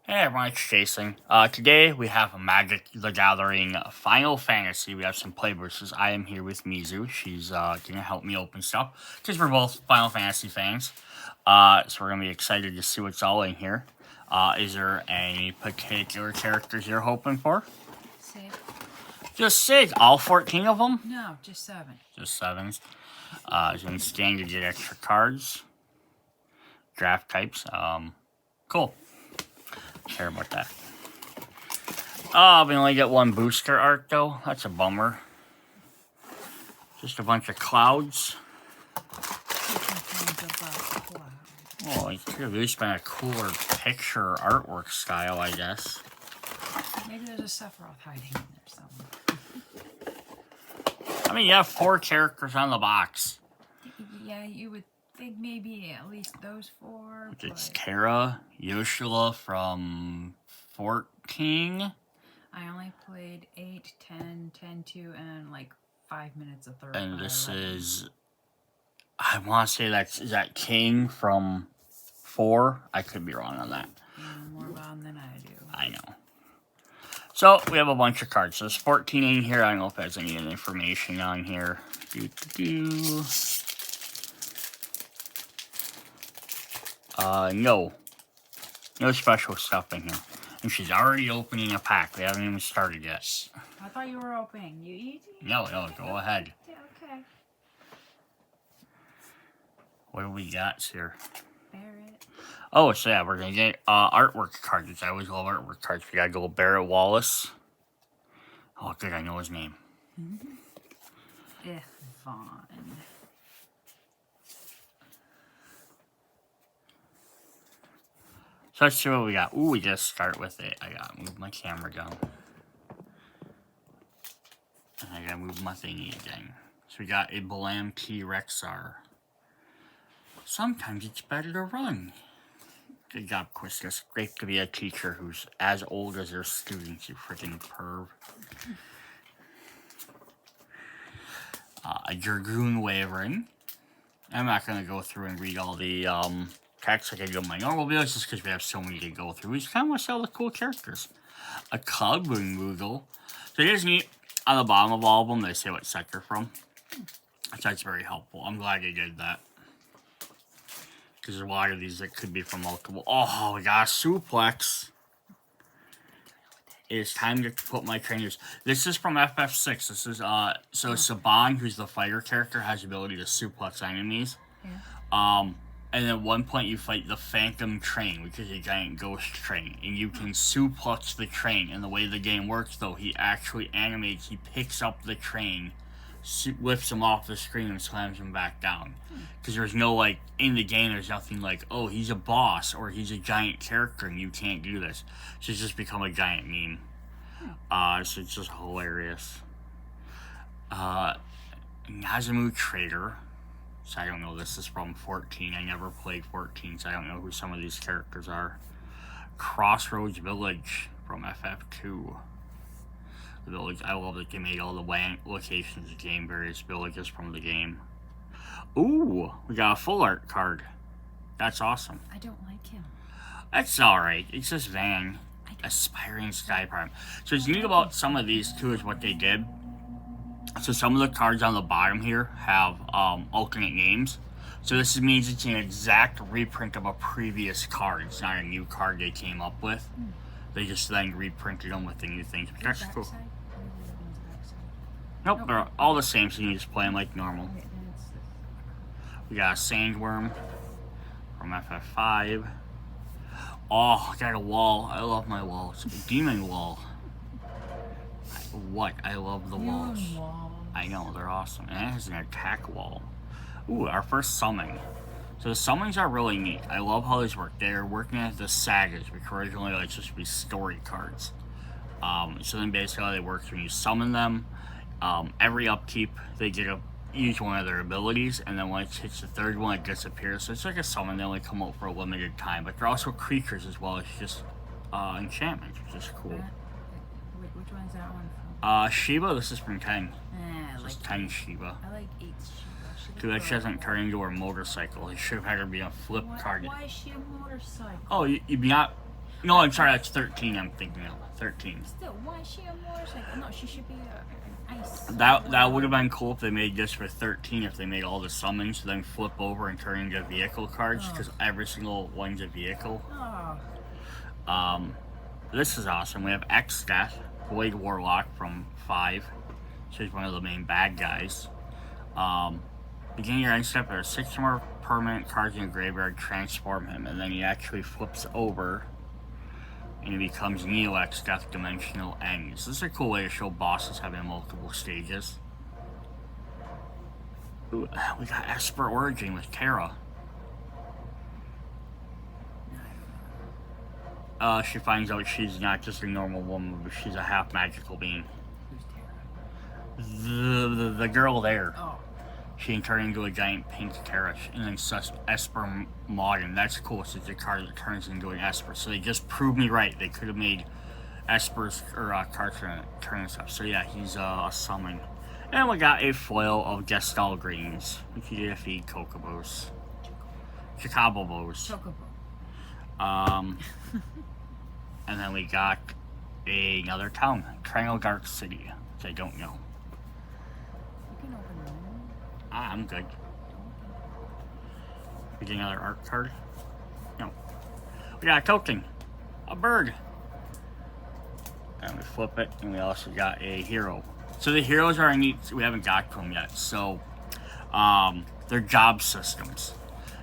Hey everyone, it's Jason. Today we have a Magic the Gathering Final Fantasy. We have some playboosters. I am here with Mizu. She's gonna help me open stuff because we're both Final Fantasy fans. So we're gonna be excited to see what's all in here. Is there any particular characters you're hoping for? Save. Just 6, all 14 of them? No, just 7. Just 7s. So in scan to get extra cards. Draft types. Cool. Care about that. Oh, we only get one booster art though. That's a bummer. Just a bunch of clouds. Oh, it could have at least been a cooler picture artwork style, I guess. Maybe there's a Sephiroth hiding in there somewhere. I mean, you have 4 characters on the box. Yeah, you would think maybe at least those 4. It's Terra, Yoshila from 14. I only played 8, 10, 10-2, and like 5 minutes of third. And this is, I want to say is that King from 4. I could be wrong on that. You know more about him than I do. I know. So we have a bunch of cards. So there's 14 in here. I don't know if there's any information on here. No. No special stuff in here. And she's already opening a pack. We haven't even started yet. I thought you were opening. You easy? No, go ahead. Yeah, okay. What do we got here? Barrett. Oh, so yeah, we're gonna get artwork cards. I always love artwork cards. We gotta go Barrett Wallace. Oh, good, I know his name. Vaughn. So let's see what we got. Ooh, we just start with it. I gotta move my camera down. And I gotta move my thingy again. So we got a Balam T Rexar. Sometimes it's better to run. Good job, Quistis. Great to be a teacher who's as old as their students, you freaking perv. A Dragoon Wavering. I'm not gonna go through and read all the text like I do on my normal videos just because we have so many to go through. We just kind of want to see all the cool characters. A Cloudwing Moogle. So it is neat. On the bottom of all of them, they say what set they're from. So that's very helpful. I'm glad they did that. Because there's a lot of these that could be from multiple. Oh, we got a Suplex. It is time to put my trainers. This is from FF6. This is, so Saban, who's the fighter character, has the ability to suplex enemies. Yeah. And at one point you fight the Phantom Train, which is a giant ghost train. And you can suplex the train. And the way the game works, though, he actually animates, he picks up the train, lifts him off the screen, and slams him back down. Because there's no, like, in the game, there's nothing like, oh, he's a boss, or he's a giant character, and you can't do this. So it's just become a giant meme. So it's just hilarious. Nazumu Trader. So I don't know, this is from 14. I never played 14, so I don't know who some of these characters are. Crossroads Village from FF2. The village, I love that they made all the locations of the game, various villages from the game. Ooh, we got a full art card. That's awesome. I don't like him. That's alright. It's just Van. Aspiring Sky Prime. So what's neat about some of these too is what they did. So some of the cards on the bottom here have alternate names. So this means it's an exact reprint of a previous card. It's not a new card they came up with. They just then reprinted them with the new things. But that's cool. Nope, they're all the same, so you can just play them like normal. We got a Sandworm from FF5. Oh, I got a wall. I love my wall. It's a demon wall. What? I love the walls. I know, they're awesome. And it has an attack wall. Ooh, our first summon. So the summons are really neat. I love how these work. They're working as the sagas, which originally like just be story cards. So then basically how they work when you summon them, every upkeep they get use one of their abilities, and then when it hits the third one, it disappears. So it's like a summon. They only come out for a limited time, but they're also creatures as well as just enchantments, which is cool. Which one's that one from? Shiba. This is from 10. I This is like 10 Shiba. I like 8 Shiba. Dude, that she doesn't turn into her motorcycle. They should have had her be a flip card. Why is she a motorcycle? Oh, you be not. No, I'm sorry, that's 13 I'm thinking of. 13. Still, why is she a motorcycle? No, she should be an ice. That would have been cool if they made this for 13, if they made all the summons, then flip over and turn into vehicle cards, because every single one's a vehicle. Oh. This is awesome. We have X-Death, Void Warlock from 5. So he's one of the main bad guys. Beginning your end step, there are 6 more permanent cards in your graveyard, transform him, and then he actually flips over and he becomes Neo X-Death Dimensional Ends. This is a cool way to show bosses having multiple stages. Ooh, we got Esper Origin with Terra. She finds out she's not just a normal woman, but she's a half magical being. Who's Terra? The girl there. Oh. She can turn into a giant pink Terra, and then Esper Modern. That's cool, since the card that turns into an Esper. So they just proved me right. They could have made Esper's or cards turn and stuff. So yeah, he's a summon. And we got a foil of Gestal Greens. If you defeat Chocobos. Chocobos. Chocobo. And then we got another town, Triangle Dark City, which I don't know. You can open them. I'm good. We get another art card? No. We got a token. A bird. And we flip it, and we also got a hero. So the heroes are neat. We haven't got to them yet. So, they're job systems.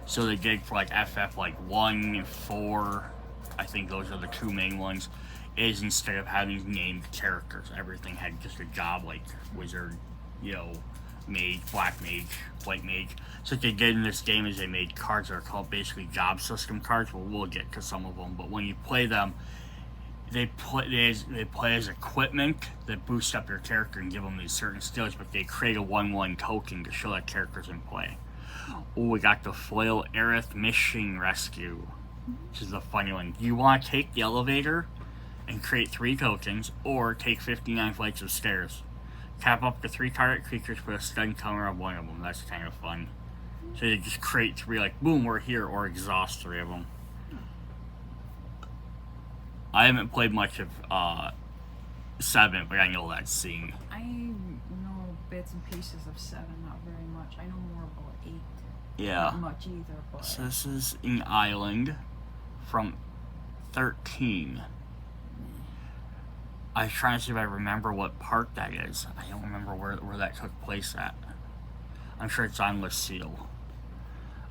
So they dig for like FF like 1 and 4. I think those are the 2 main ones. Is instead of having named characters, everything had just a job, like wizard, mage, black mage, white mage. So what they did in this game is they made cards that are called basically job system cards. Well, we'll get to some of them, but when you play them, they play as equipment that boosts up your character and give them these certain skills, but they create a 1/1 token to show that character's in play. Oh, we got the foil Aerith Mission Rescue, which is the funny one. Do you want to take the elevator and create 3 tokens, or take 59 flights of stairs? Tap up to 3 target creatures, put a stun counter on one of them. That's kind of fun. So you just create 3, like, boom, we're here, or exhaust 3 of them. I haven't played much of 7, but I know that scene. I know bits and pieces of 7, not very much. I know more about 8. Yeah. Not much either, but... So this is an island from 13. I was trying to see if I remember what park that is. I don't remember where that took place at. I'm sure it's on Lucille.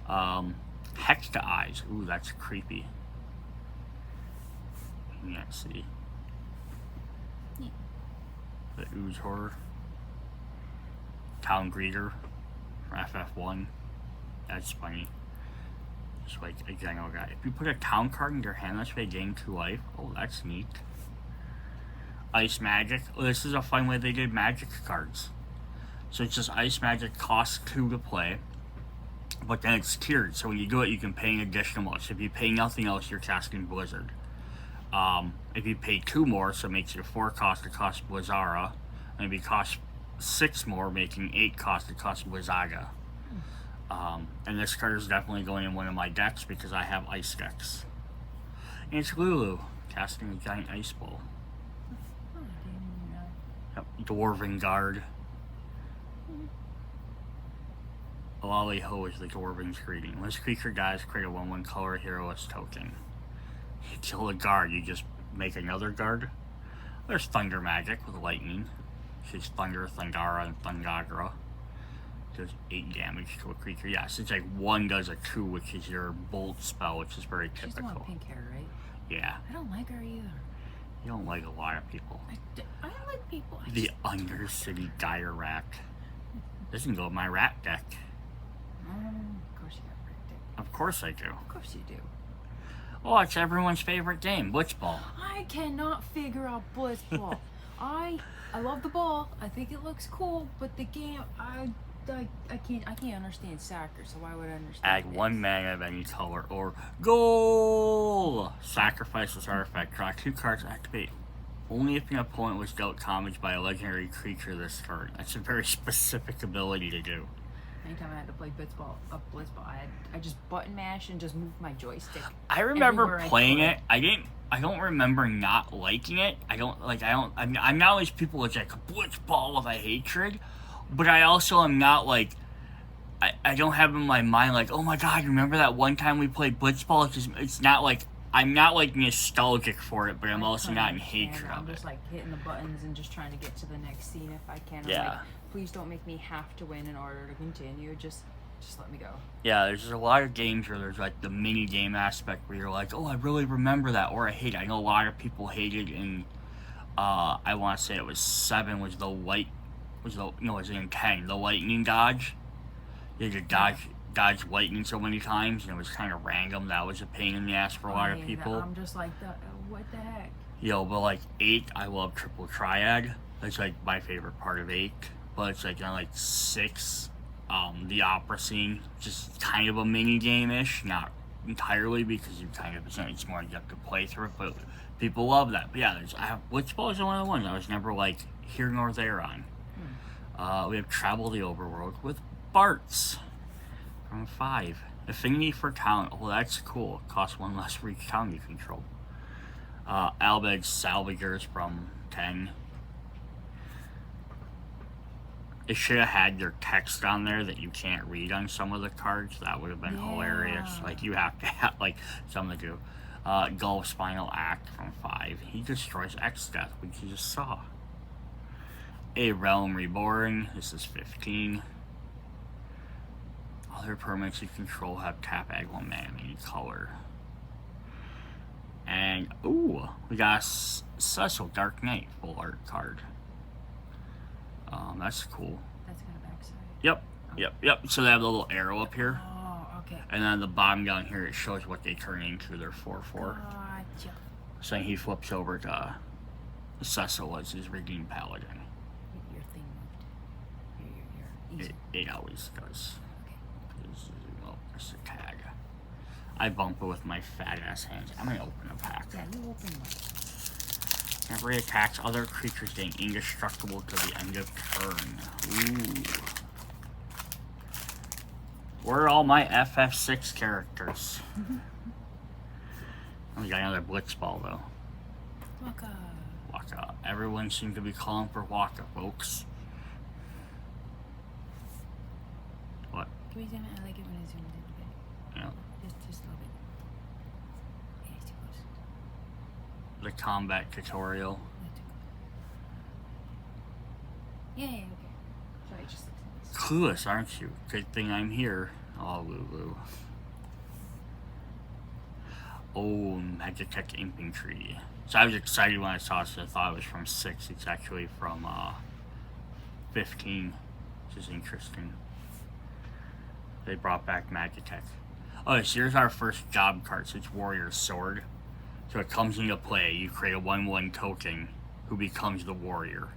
Hexa Eyes. Ooh, that's creepy. You can't see. Yeah. The Ooze Horror. Town Greeter from FF1. That's funny. Just like a general guy. If you put a town card in your hand, that's way gain 2 life. Oh, that's neat. Ice Magic. Oh, this is a fun way they did magic cards. So it's just Ice Magic costs 2 to play, but then it's tiered. So when you do it, you can pay an additional much. If you pay nothing else, you're casting Blizzard. If you pay 2 more, so it makes it a 4 cost to cost Blizzara, and if you cost 6 more, making 8 cost to cost Blizzaga. And this card is definitely going in one of my decks because I have ice decks. And it's Lulu, casting a giant ice ball. Yep, Dwarven Guard. Alali Ho is the Dwarven's greeting. When this creature dies, create a 1/1 color heroess token. You kill a guard, you just make another guard. There's Thunder Magic with lightning. She's Thunder, Thundara, and Thundagra. Does 8 damage to a creature. Yes, it's like 1 does a 2, which is your bolt spell, which is very typical. She's the one with pink hair, right? Yeah. I don't like her either. You don't like a lot of people. I don't like people. The Undercity Dire Rat. This can go with my rat deck. Of course you got rat deck. Of course I do. Of course you do. Oh, it's everyone's favorite game, Blitzball. I cannot figure out Blitzball. I love the ball. I think it looks cool, but the game, I can't understand soccer, so why would I understand Add this? 1 mana of any color or goal. Sacrifice this artifact. Draw 2 cards. Activate only if an opponent was dealt damage by a legendary creature this turn. That's a very specific ability to do. Anytime I had to play Blitzball, I just button mash and just move my joystick. I remember everywhere playing could. it. I didn't I don't remember not liking it. I'm not always people with like a blitzball of a hatred, but I also am not like, I don't have in my mind like, oh my god, remember that one time we played blitzball? It's not like, I'm not like nostalgic for it, but I'm also not in hatred of I'm it. just like hitting the buttons and just trying to get to the next scene if I can. I'm Yeah. like, please don't make me have to win in order to continue. Just let me go. Yeah, there's a lot of games where there's like the mini game aspect where you're like, oh, I really remember that, or I hate it. I know a lot of people hated in, I want to say it was 7 was the light, was the, no, it was in 10, the lightning dodge. You had to dodge lightning so many times, and it was kind of random. That was a pain in the ass for a lot of people. I'm just like, what the heck? Yo, but like 8, I love Triple Triad. That's like my favorite part of 8. But it's like on like 6, the opera scene, just kind of a mini game-ish, not entirely because you kind of, it's more you have to play through it, but people love that. But yeah, Blitzball is one of the ones I was never like here nor there on. We have Travel the Overworld with Bartz from 5. Affinity for Talent. Oh, that's cool. It costs 1 less for each town you control. Albed Salvagers from 10. It should have had your text on there that you can't read on some of the cards. That would have been hilarious. Like, you have to have, like, something to do. Gulf Spinal Act from 5. He destroys X-Death, which you just saw. A Realm Reborn. This is 15. Other permanents you control have tap egg 1 mana, any color. And, ooh, we got Cecil Dark Knight full art card. That's cool. That's got a backside. Yep. So they have the little arrow up here. Oh, okay. And then the bottom down here, it shows what they turn into. They're 4/4. Gotcha. So he flips over to Cecil as his redeemed paladin. Your thing moved. Your It always does. Okay. Well, there's a tag. I bump it with my fat ass hands. I'm gonna open a pack. Yeah, you open one. Every attacks other creatures getting indestructible to the end of turn. Ooh. Where are all my FF6 characters? We got another Blitzball though. Waka. Everyone seems to be calling for Waka, folks. What? Can we zoom in? I like it when it zooms in a bit. Yeah. Just a little bit. Yeah, it's too close. The combat tutorial. Not too close. Yeah, okay. Sorry, just. Clueless, aren't you? Good thing I'm here. Oh, Lulu. Oh, Magitech Infantry. So I was excited when I saw it, so I thought it was from 6. It's actually from 15, which is interesting. They brought back Magitech. Oh, so here's our first job card. So it's Warrior Sword. So it comes into play. You create a 1/1 token who becomes the warrior.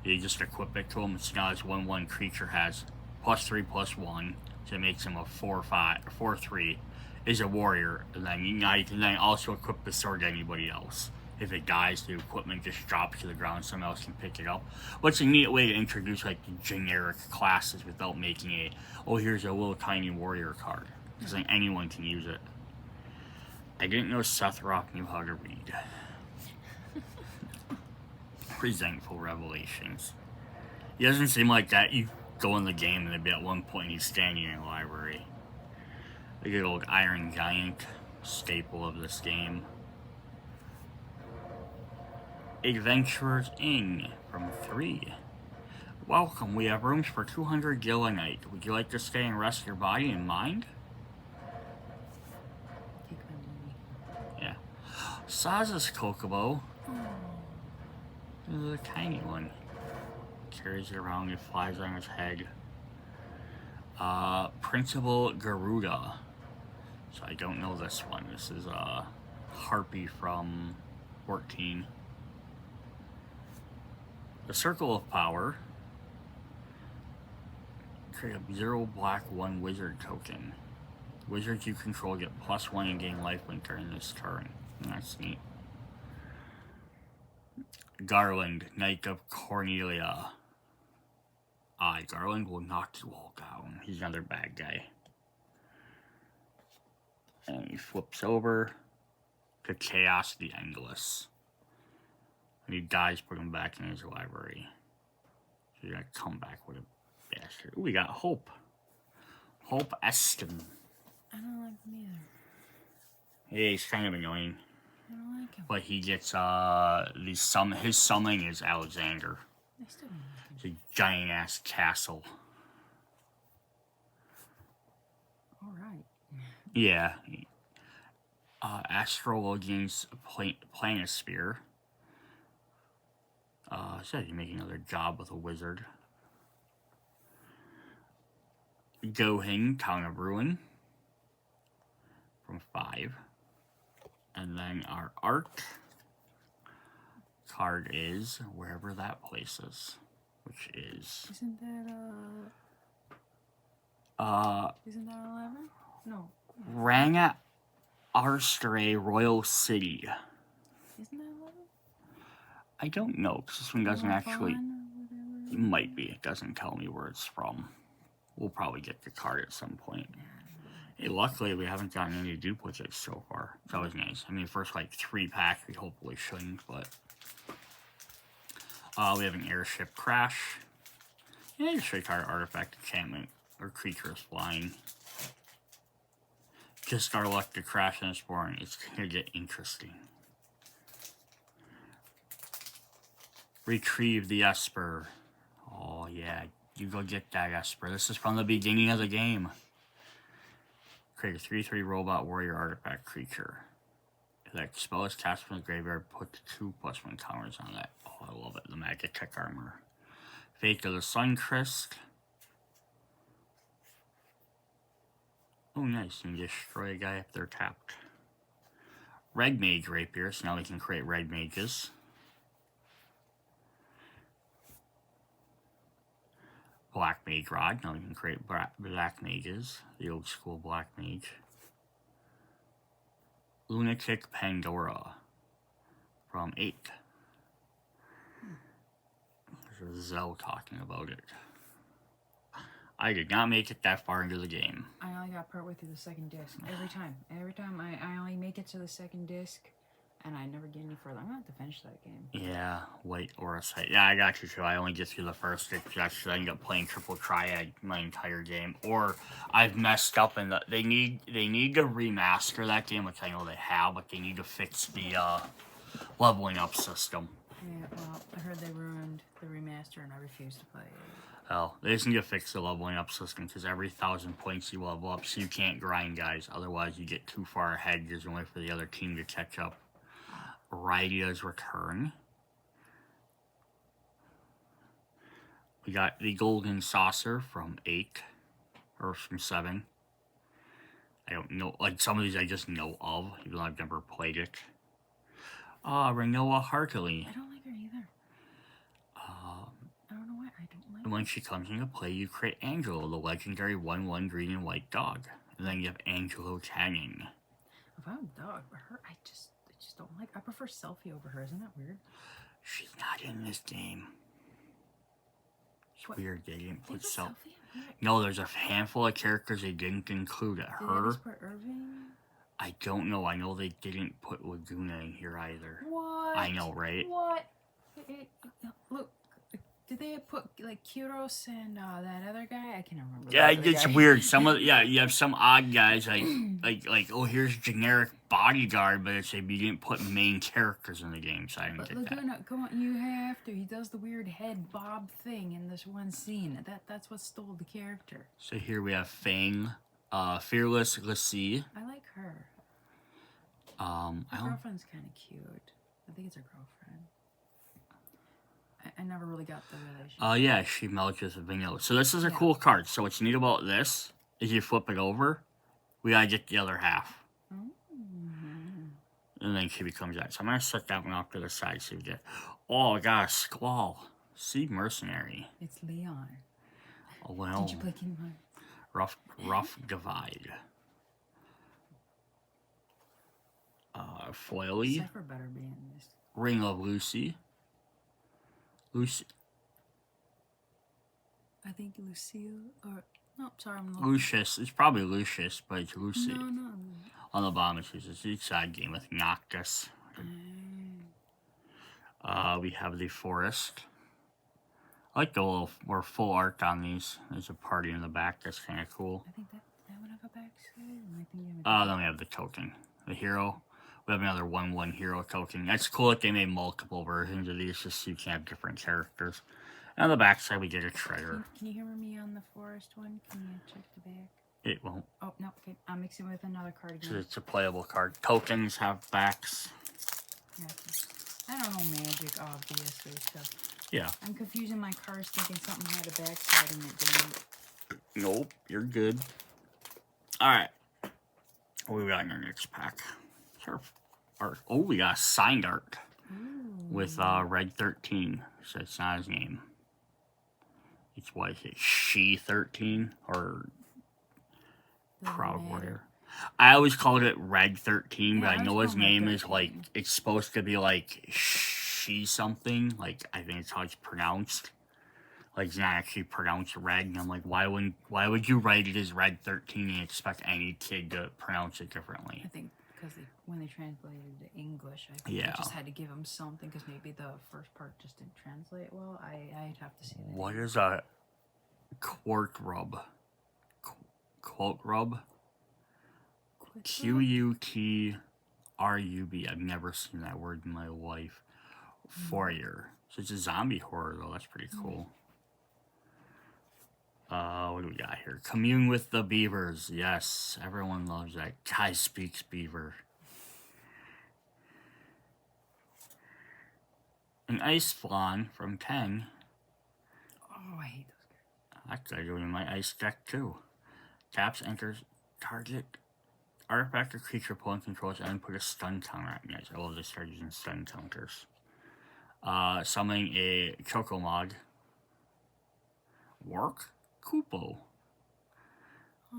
You just equip it to him. So now this 1/1 creature has +3/+1. So it makes him a 4/3. Is a warrior, and then you can then also equip the sword to anybody else. If it dies, the equipment just drops to the ground, someone else can pick it up. What's a neat way to introduce like the generic classes without making here's a little tiny warrior card. Because then anyone can use it. I didn't know Seth Rock knew how to read. Resentful revelations. He doesn't seem like that. You go in the game and it'd be at one point he's standing in a library. The good old Iron Giant, staple of this game. Adventurers Inn from 3. Welcome, we have rooms for 200 gil a night. Would you like to stay and rest your body and mind? Take my money. Yeah. Saza's Kokobo. This is a tiny one. Carries it around, it flies on his head. Principal Garuda. So I don't know this one. This is Harpy from 14. The Circle of Power. Create a 0 black 1 wizard token. Wizards you control get +1 and gain lifelink during this turn. That's neat. Garland, Knight of Cornelia. Garland will knock you all down. He's another bad guy. And he flips over. to Chaos the Endless. When he dies, put him back in his library. So you're gonna come back with a bastard. Ooh, we got Hope. Hope Eston. I don't like him either. Yeah, he's kind of annoying. I don't like him. But he gets, his summoning is Alexander. I still don't like him. It's a giant-ass castle. Alright. Yeah. Astrologian's Planisphere. Said you make another job with a wizard. Gohing, Town of Ruin. From 5. And then our art card is wherever that place is. Which is... Isn't that 11? No. Ranga Arstere Royal City. Isn't that 11? I don't know, because this one doesn't actually... It It might be. It doesn't tell me where it's from. We'll probably get the card at some point. Hey, luckily, we haven't gotten any duplicates so far. It's always nice. I mean, first, like, 3 packs, we hopefully shouldn't, but... we have an airship crash. Yeah, straight card artifact enchantment. Or creatures flying. Just our luck to crash and spawn. It's gonna get interesting. Retrieve the Esper. Oh, yeah. You go get that Esper. This is from the beginning of the game. Create a 3/3 robot warrior artifact creature. If that spell is cast from the graveyard, put 2/1 counters on that. Oh, I love it. The Magic Tech Armor. Fate of the Suncrist. Oh, nice. You can destroy a guy if they're tapped. Red Mage Rapier. So now we can create Red Mages. Black Mage Rod. Now we can create Black Mages. The old school Black Mage. Lunatic Pandora. From 8. There's Zell talking about it. I did not make it that far into the game. I only got partway through the second disc. Every time. Every time I only make it to the second disc, and I never get any further. I'm going to have to finish that game. Yeah, White Aura Sight. Yeah, I got you too. I only get through the first disc. That's I end up playing Triple Triad my entire game. Or I've messed up in the... They need to remaster that game, which I know they have, but they need to fix the leveling up system. Yeah, well, I heard they ruined the remaster, and I refuse to play it. Oh, they just need to fix the leveling up system, because every 1,000 points you level up, so you can't grind, guys. Otherwise, you get too far ahead. There's no way for the other team to catch up. Rydia's Return. We got the Golden Saucer from 8, or from 7. I don't know, like some of these I just know of, even though I've never played it. Renoa Heartily. I don't like her either. I don't know why I don't like her. When she comes into play, you create Angelo, the legendary 1/1 green and white dog. And then you have Angelo Channing. If I'm a dog, but her, I just don't like. I prefer Selfie over her. Isn't that weird? She's not in this game. It's What? weird they didn't put Selfie. Selfie? No, there's a handful of characters they didn't include. Did they Her, just put Irving? I don't know. I know they didn't put Laguna in here either. What? I know, right? What? Look, did they put like Kuros and that other guy? I can't remember. Yeah, the other it's guy. weird. Some of you have some odd guys like oh, here's generic bodyguard, but it's like you didn't put main characters in the game, so I didn't But get that. Laguna, come on, you have to. He does the weird head bob thing in this one scene. That's what stole the character. So here we have Fang, Fearless Lassie. I like her. I Her don't. girlfriend's kind of cute. I think it's her girlfriend. I never really got the relationship. Yeah, she melts with vanilla. So this is a Yeah. cool card. So what's neat about this is you flip it over, we gotta get the other half. Mm-hmm. And then she becomes that. So I'm gonna set that one off to the side so we get. Oh, I got a Squall. Sea Mercenary. It's Leon. Oh, well. Did you play Kingdom Hearts? Rough Divide. Foily. Cypher better be in this. Ring of Lucy. I think Lucille or Oh, sorry, I'm looking. Lucius. It's probably Lucius, but it's Lucy. No. On the bottom, it's a side game with Noctis. We have the Forest. I like the little more full art on these. There's a party in the back. That's kind of cool. I think that would have a backside. Then we have the token. The hero. We have another 1/1 hero token. That's cool that they made multiple versions of these just so you can have different characters. And on the back side, we get a treasure. Can you hear me on the Forest one? Can you check the back? It won't. Oh, no. Okay. I'm mixing with another card again. So it's a playable card. Tokens have backs. Gotcha. I don't know magic, obviously, so... Yeah. I'm confusing my cards thinking something had a backside and it didn't. Nope, you're good. Alright. What we got in our next pack? Art. Oh, we got signed art. Ooh. With Red 13. So it's not his name. It's what is it? She 13? Or Proud Warrior. I always called it Red 13, but I know his name is like, it's supposed to be like she something. Like, I think it's how it's pronounced. Like, it's not actually pronounced Red. And I'm like, why would you write it as Red 13 and expect any kid to pronounce it differently? I think because when they translated it to English, I think they just had to give them something because maybe the first part just didn't translate well. I'd have to see that. What is a quart rub? Quote rub? Qutrub. I've never seen that word in my life. Fourier. So it's a zombie horror, though. That's pretty cool. What do we got here? Commune with the Beavers. Yes, everyone loves that. Guy speaks Beaver. An Ice Flan from 10. Oh, I hate those cards. That could go in my ice deck, too. Taps, enters, target, artifact or creature pulling controls, and put a stun counter on you guys. I love this card using stun counters. Summoning a Chocomog. Work? Kupo. Oh.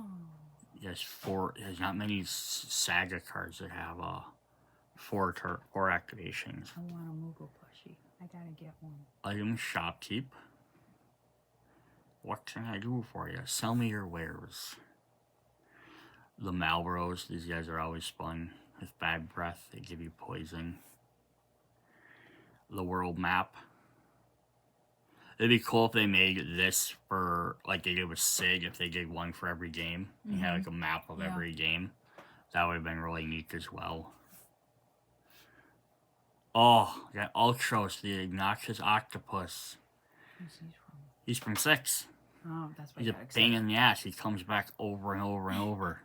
There's not many Saga cards that have four activations. I want a Moogle plushie. I gotta get one. Item Shopkeep. What can I do for you? Sell me your wares. The Malboros. These guys are always fun. With bad breath, they give you poison. The world map. It'd be cool if they made this for, like they did with Sig, if they did one for every game. You had like a map of every game. That would have been really neat as well. Oh, that Ultros, the obnoxious octopus. Who's he from? He's from 6. Oh, that's why He's a pain in the ass. He comes back over and over and over.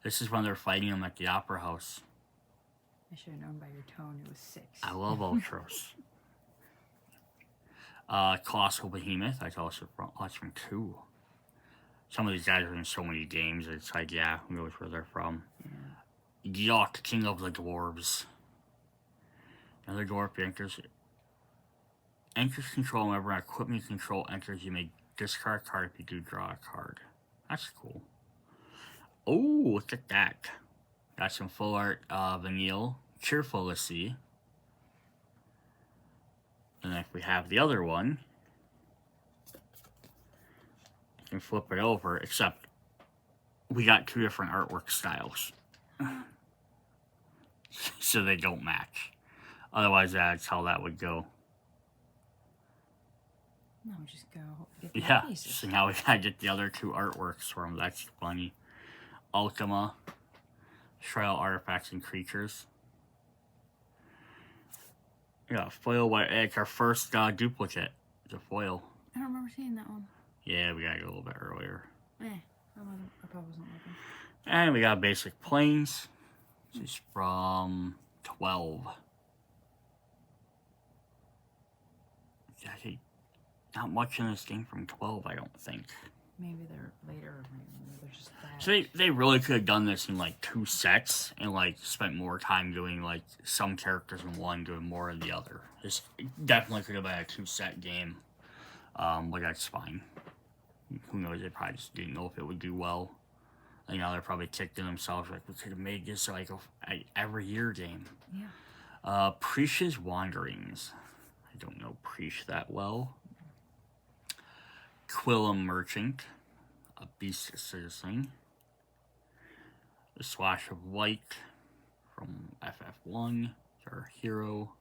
This is when they're fighting him at the Opera House. I should have known by your tone it was 6. I love Ultros. Colossal Behemoth. That's also from 2. Some of these guys are in so many games. It's like, yeah, who knows where they're from. Yeah. Yuck, King of the Dwarves. Another dwarf enters control. Whenever an equipment control enters, you may discard a card. If you do, draw a card. That's cool. Oh, look at that. Got some full art Vanille. Cheerful to see. And if we have the other one, you can flip it over, except we got 2 different artwork styles. So they don't match. Otherwise, that's how that would go. No, just go get the Yeah, pieces. so now we gotta get the other 2 artworks from them. That's funny. Ultima. Trial artifacts and creatures. Yeah, foil white. It's our first duplicate. It's a foil. I don't remember seeing that one. Yeah, we gotta go a little bit earlier. I probably wasn't looking. And we got basic planes. This is from 12. Yeah, not much in this game from 12, I don't think. Maybe they're later, maybe they're just that. So they really could have done this in like 2 sets and like spent more time doing like some characters in one, doing more in the other. This definitely could have been a 2-set game. But that's fine. Who knows? They probably just didn't know if it would do well. You know, they're probably kicking themselves like we could have made this like a every year game. Yeah. Preish's Wanderings. I don't know Preish that well. Quillum Merchant. a Beast Citizen. The Slash of Light from FF1, our hero.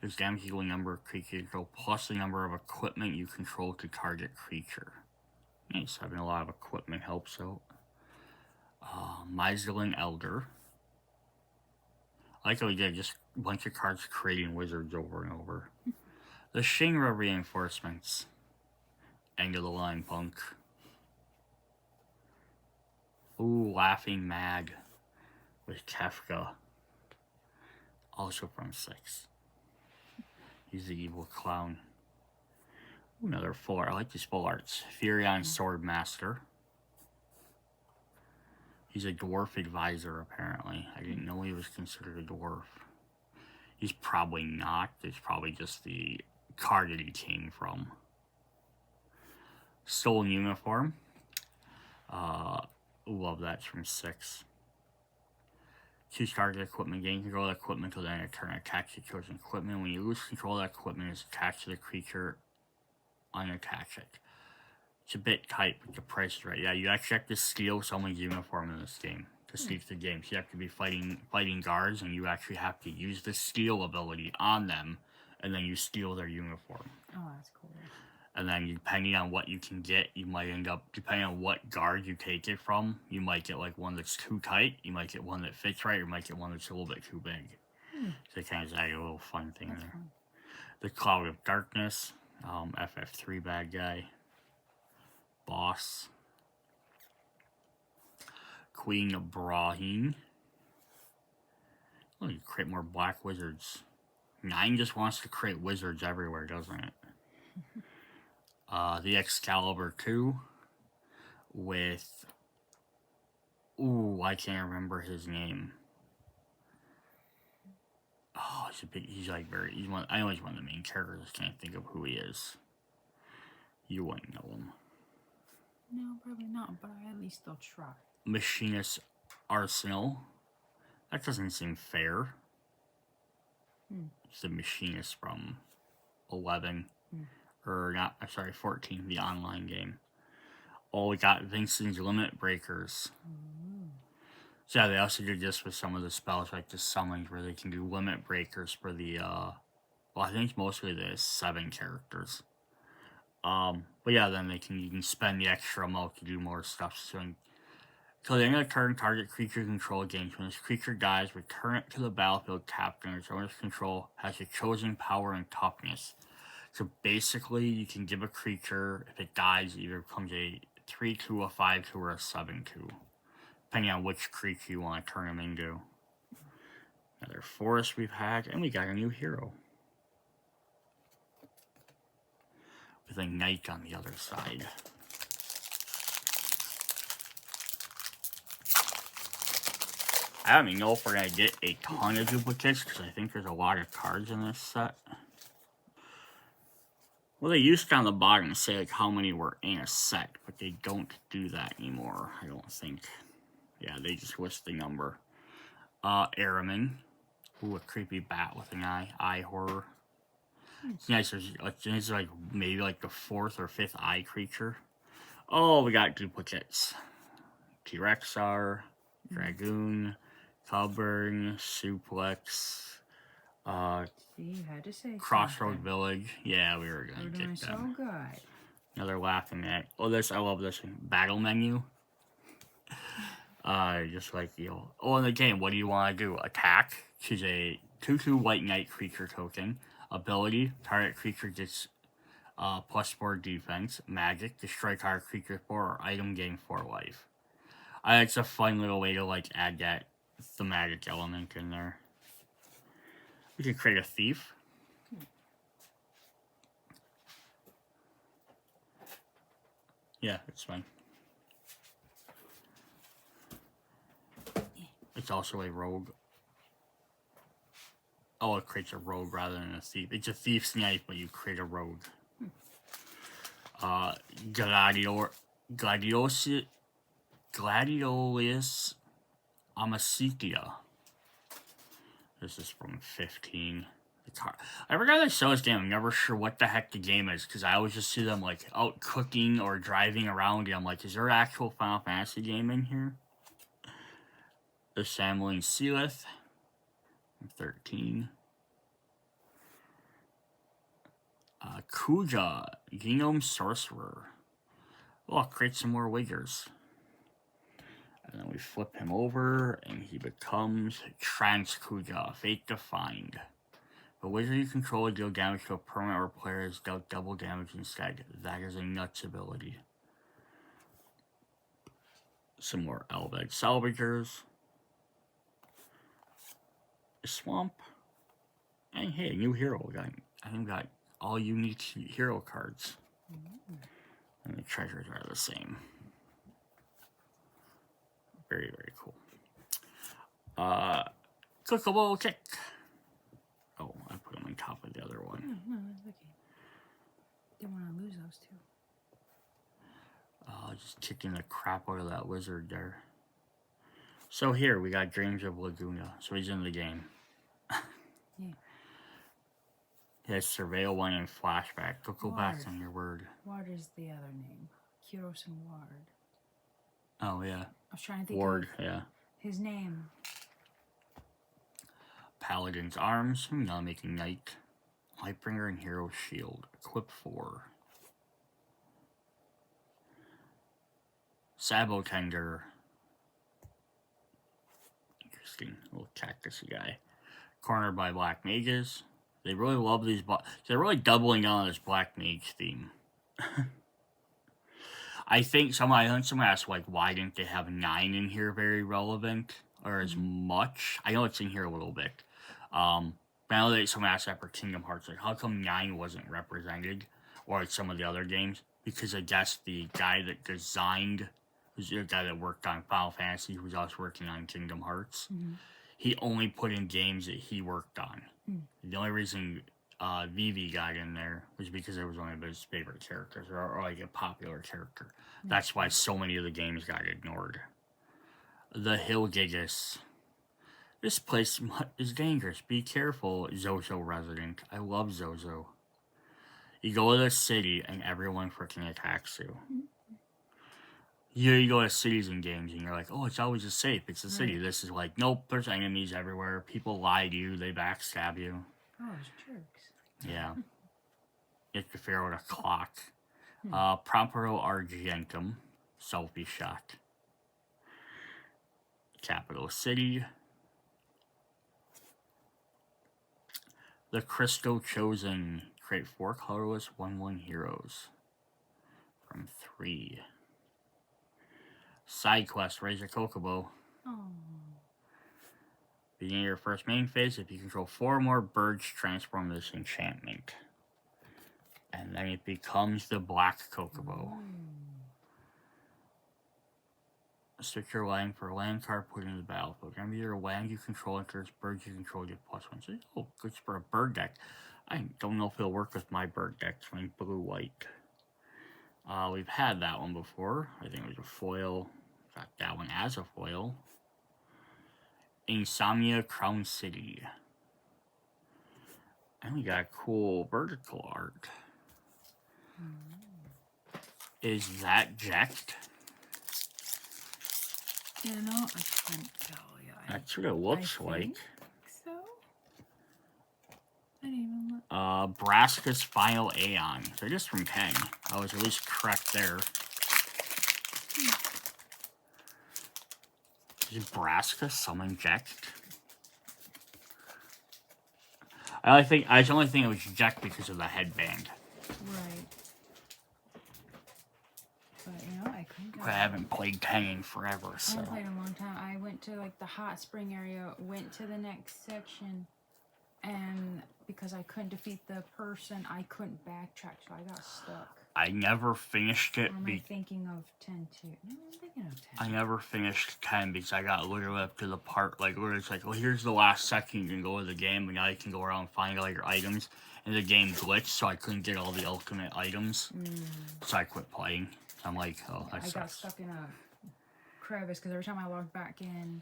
Does damage equal number of creatures you control plus the number of equipment you control to target creature. Nice, having a lot of equipment helps out. Miserlin Elder. I like how we did just a bunch of cards creating wizards over and over. The Shinra Reinforcements. End of the line, punk. Ooh, Laughing Mag with Kefka. Also from 6. He's the evil clown. Ooh, another full art. I like these full arts. Furion Swordmaster. He's a dwarf advisor, apparently. I didn't know he was considered a dwarf. He's probably not. It's probably just the card that he came from. Stolen Uniform. Love that. It's from 6. Choose target equipment. Gain control of that equipment until the end of turn. Attach the chosen equipment. When you lose control of that equipment, it's attached to the creature. Unattach it. It's a bit tight, but the price is right. Yeah, you actually have to steal someone's uniform in this game to sneak the game. So you have to be fighting guards, and you actually have to use the steal ability on them, and then you steal their uniform. Oh, that's cool. And then depending on what you can get, you might end up, depending on what guard you take it from, you might get like one that's too tight, you might get one that fits right, or you might get one that's a little bit too big. So it kind of add a little fun thing there. Fun. The Cloud of Darkness, FF3 bad guy. Boss. Queen of Brahim. Oh, you create more black wizards. 9 just wants to create wizards everywhere, doesn't it? The Excalibur 2 with... Ooh, I can't remember his name. Oh, he's like very... I know he's one of the main characters. I can't think of who he is. You wouldn't know him. No, probably not, but I at least I'll try. Machinist Arsenal. That doesn't seem fair. It's the Machinist from 11. Or not, I'm sorry, 14, the online game. Oh, we got Vincent's Limit Breakers. So yeah, they also did this with some of the spells, like the summons, where they can do limit breakers for the, well, I think mostly the 7 characters. But yeah, then you can spend the extra amount to do more stuff. So until the end of the turn, target creature control gains. When this creature dies, return it to the battlefield tapped under its owner's control, has a chosen power and toughness. So basically, you can give a creature, if it dies, it either becomes a 3/2, a 5/2, or a 7/2. Depending on which creature you want to turn them into. Another forest we've had, and we got a new hero. With a knight on the other side. I don't even know if we're going to get a ton of duplicates, because I think there's a lot of cards in this set. Well, they used to on the bottom to say like how many were in a set, but they don't do that anymore, I don't think. Yeah, they just list the number. Aramin. Ooh, a creepy bat with an eye. Eye horror. It's nice. It's like maybe like the 4th or 5th eye creature. Oh, we got duplicates. T-Rexar, Dragoon, Cubburn, Suplex. See, you had to say Crossroad something. Village. Yeah, we were We're gonna doing get so them. good. Another laughing at. Oh, I love this battle menu. Just like, you know. Oh, in the game, what do you want to do? Attack. Choose a 2/2 white knight creature token. Ability, target creature gets +4 defense. Magic, destroy target creature 4 or item gain 4 life. It's a fun little way to like add that thematic element in there. We can create a thief. Yeah, it's fine. It's also a rogue. Oh, it creates a rogue rather than a thief. It's a thief's knife, but you create a rogue. Gladiolus Amicitia. This is from 15. Every guy that shows game, I'm never sure what the heck the game is because I always just see them like out cooking or driving around. And I'm like, is there an actual Final Fantasy game in here? Assembling Sealith. 13. Kuja, Genome Sorcerer. Oh, create some more Wiggers. And then we flip him over, and he becomes Trans Kuja, Fate Defined. The wizard you control will deal damage to a permanent or player is dealt double damage instead. That is a nuts ability. Some more Elbeg Salvagers. Swamp. And hey, a new hero. I think we got all unique hero cards. And the treasures are the same. Very, very cool. Clickable Kick. Oh, I put them on top of the other one. No, it's okay. Didn't want to lose those two. Just kicking the crap out of that wizard there. So here, we got Dreams of Laguna. So he's in the game. Yeah. He has Surveil 1 and Flashback. Go back on your word. Ward is the other name. Kuros and Ward. Oh, yeah. I was trying to think Ward, of yeah. his name. Paladin's Arms. Now making Knight. Lightbringer and Hero Shield. Equip 4. Sabotender. Interesting. Little cactusy guy. Cornered by Black Mages. They really love these. They're really doubling down on this Black Mage theme. I think someone asked, like, why didn't they have 9 in here very relevant or as much? I know it's in here a little bit. But I know that someone asked that for Kingdom Hearts, like, how come 9 wasn't represented? Or like some of the other games? Because I guess the guy that designed, who's the guy that worked on Final Fantasy, who was also working on Kingdom Hearts, he only put in games that he worked on. The only reason Vivi got in there was because it was one of his favorite characters, or like a popular character. That's why so many of the games got ignored. The Hill Gigas. This place is dangerous. Be careful, Zozo resident. I love Zozo. You go to the city and everyone freaking attacks you. You go to cities and games and you're like, oh, it's always safe. It's a city. This is like, nope, there's enemies everywhere. People lie to you. They backstab you. Oh, it's jerks. Yeah. You have to figure out a clock. Prompero Argentum. Selfie shot. Capital City. The Crystal Chosen. Create 4 colorless 1/1 heroes. From 3. Side quest, raise a Chocobo. Oh. Beginning your first main phase, if you control 4 more birds, transform this enchantment. And then it becomes the Black Chocobo. Stick your land for a land card put into the battlefield. Whenever your land you control enters, birds you control get +1. So, oh, good for a bird deck. I don't know if it'll work with my bird deck. It's like blue-white. We've had that one before. I think it was a foil. Got that one as a foil. Insomnia Crown City. And we got cool vertical art. Is that Jacked? You know, I couldn't tell you. That's what it looks like. So? I didn't even look. Braska's Final Aeon. They're just from Pen. I was at least correct there. Is Braska summon Jacked? I only think it was Jacked because of the headband. Right. But, you know, I couldn't. I haven't played 10 in forever, I so. haven't played in a long time. I went to, like, the hot spring area, went to the next section, and because I couldn't defeat the person, I couldn't backtrack, so I got stuck. I never finished it. Or am I thinking of 10 too? No, I'm thinking of 10. I never finished 10 because I got literally up to the part, like, where it's like, well, here's the last section you can go to the game, and now you can go around and find all your items. And the game glitched, so I couldn't get all the ultimate items. So I quit playing. I'm like, oh, that sucks. I got stuck in a crevice because every time I logged back in,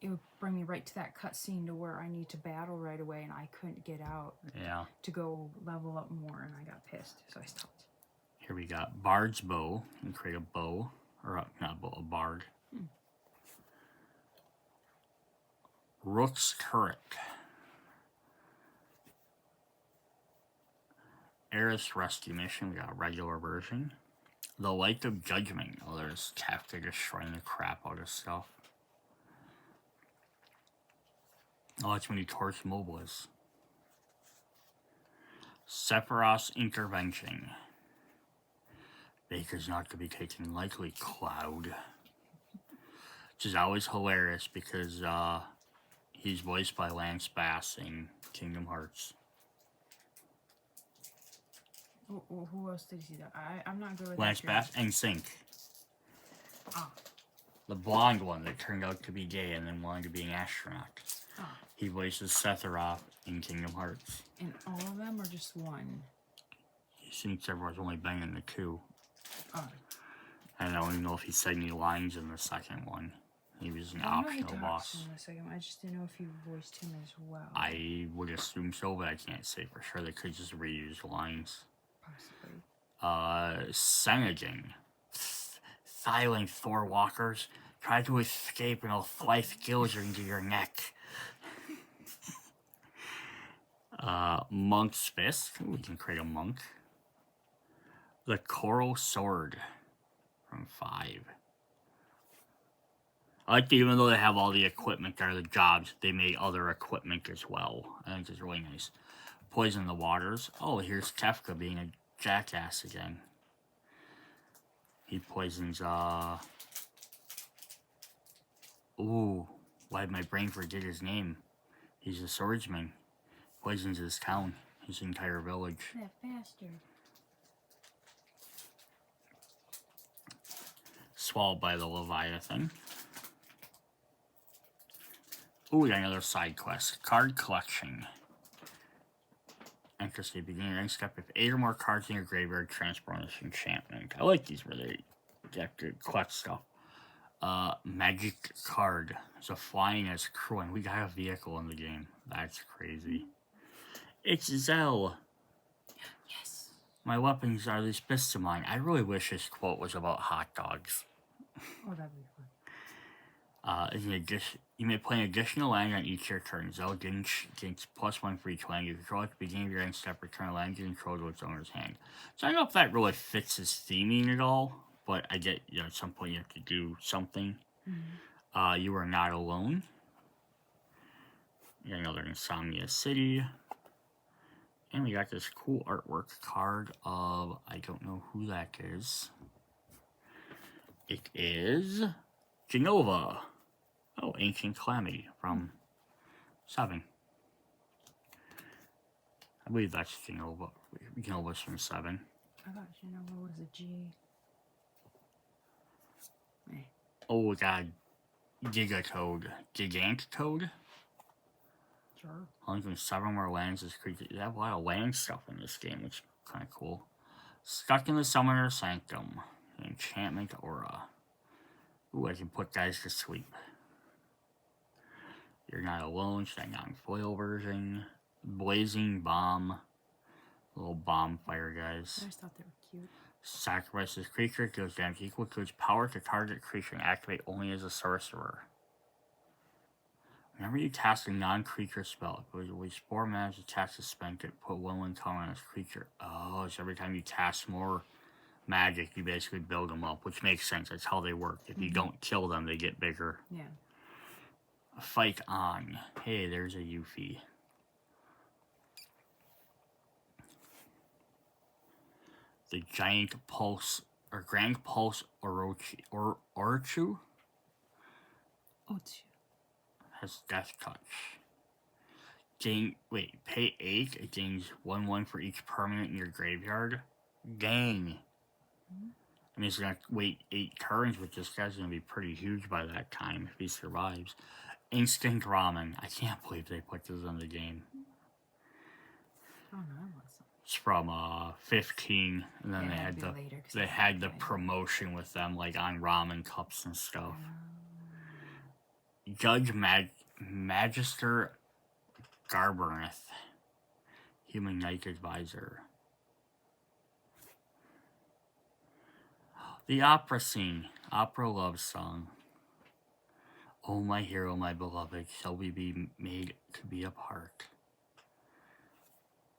it would bring me right to that cutscene to where I need to battle right away, and I couldn't get out Yeah. to go level up more, and I got pissed, so I stopped. Here we got Bard's Bow. You can create a bow. Or not a bow, a bard. Rook's Turret. Eris Rescue Mission. We got a regular version. The Light of Judgment. Oh, there's Kafka destroying the crap out of stuff. Oh, that's when you torch Mobliz. Sephiroth's Intervention. Baker's not to be taken lightly, Cloud. Which is always hilarious because he's voiced by Lance Bass in Kingdom Hearts. Who else did you see that? I'm not good with Lance Bass and Sync. Oh. The blonde one that turned out to be gay and then wanted to be an astronaut. Oh. He voices Sephiroth in Kingdom Hearts. In all of them, or just one? He thinks everyone's only been in the 2. Oh. I don't even know if he said any lines in the second one. He was an optional boss. In the second one. I just didn't know if you voiced him as well. I would assume so, but I can't say for sure. They could just reuse lines. Possibly. Senegin. Silent Thor walkers. Try to escape and I'll slice gills into your neck. Monk's Fist. Ooh, we can create a monk. The Coral Sword from 5. I like that even though they have all the equipment or the jobs, they made other equipment as well. I think it's really nice. Poison the Waters. Oh, here's Kefka being a jackass again. He poisons, Ooh, why did my brain forget his name? He's a swordsman. Poisons his town, his entire village. That bastard. Swallowed by the Leviathan. Ooh, we got another side quest. Card collection. Interesting. Beginning rank step. If 8 or more cards in your graveyard, transform this enchantment. I like these where they get to collect stuff. Magic card. So flying as crew, and we got a vehicle in the game. That's crazy. It's Zell. Yes. My weapons are these fists of mine. I really wish this quote was about hot dogs. Oh, that'd be fun. You may play an additional land on each your turn. Zell gains +1 for each land you control. At the beginning of your end step, return a land you control to its owner's hand. So I don't know if that really fits his theming at all, but I get, at some point you have to do something. Mm-hmm. You are not alone. You got another Insomnia City. And we got this cool artwork card of, I don't know who that is. It is Jenova. Oh, Ancient Calamity from 7. I believe that's Jenova. Jenova's from 7. I thought Genova was a G. Oh, we got Gigatoad. Giganttoad? Sure. Only from 7 more lands as creatures. They have a lot of land stuff in this game, which is kind of cool. Stuck in the Summoner Sanctum. Enchantment Aura. Ooh, I can put guys to sleep. You're not alone. Shang foil version. Blazing Bomb. Little bomb fire guys. I just thought they were cute. Sacrifice this creature. Deals damage equal to its power to target creature and activate only as a sorcerer. Whenever you cast a non-creature spell, if it waste 4 mana to cast a spent it, put 1/1 counter on this creature. Oh, so every time you cast more magic, you basically build them up, which makes sense. That's how they work. If you don't kill them, they get bigger. Yeah. Fight on. Hey, there's a Yuffie. The Giant Pulse, or Grand Pulse Orochi, or Orochu? Ochu. Has Death Touch. Pay 8, it gains 1/1 for each permanent in your graveyard. Dang. I mean, he's gonna wait 8 turns, but this guy's gonna be pretty huge by that time if he survives. Instant Ramen. I can't believe they put this in the game. Oh, no, that wasn't. It's from 15, and then Yeah, they had the promotion with them, like on ramen cups and stuff. Judge Magister Garberneth, Human Knight Advisor. The opera scene, opera love song. Oh, my hero, my beloved, shall we be made to be apart?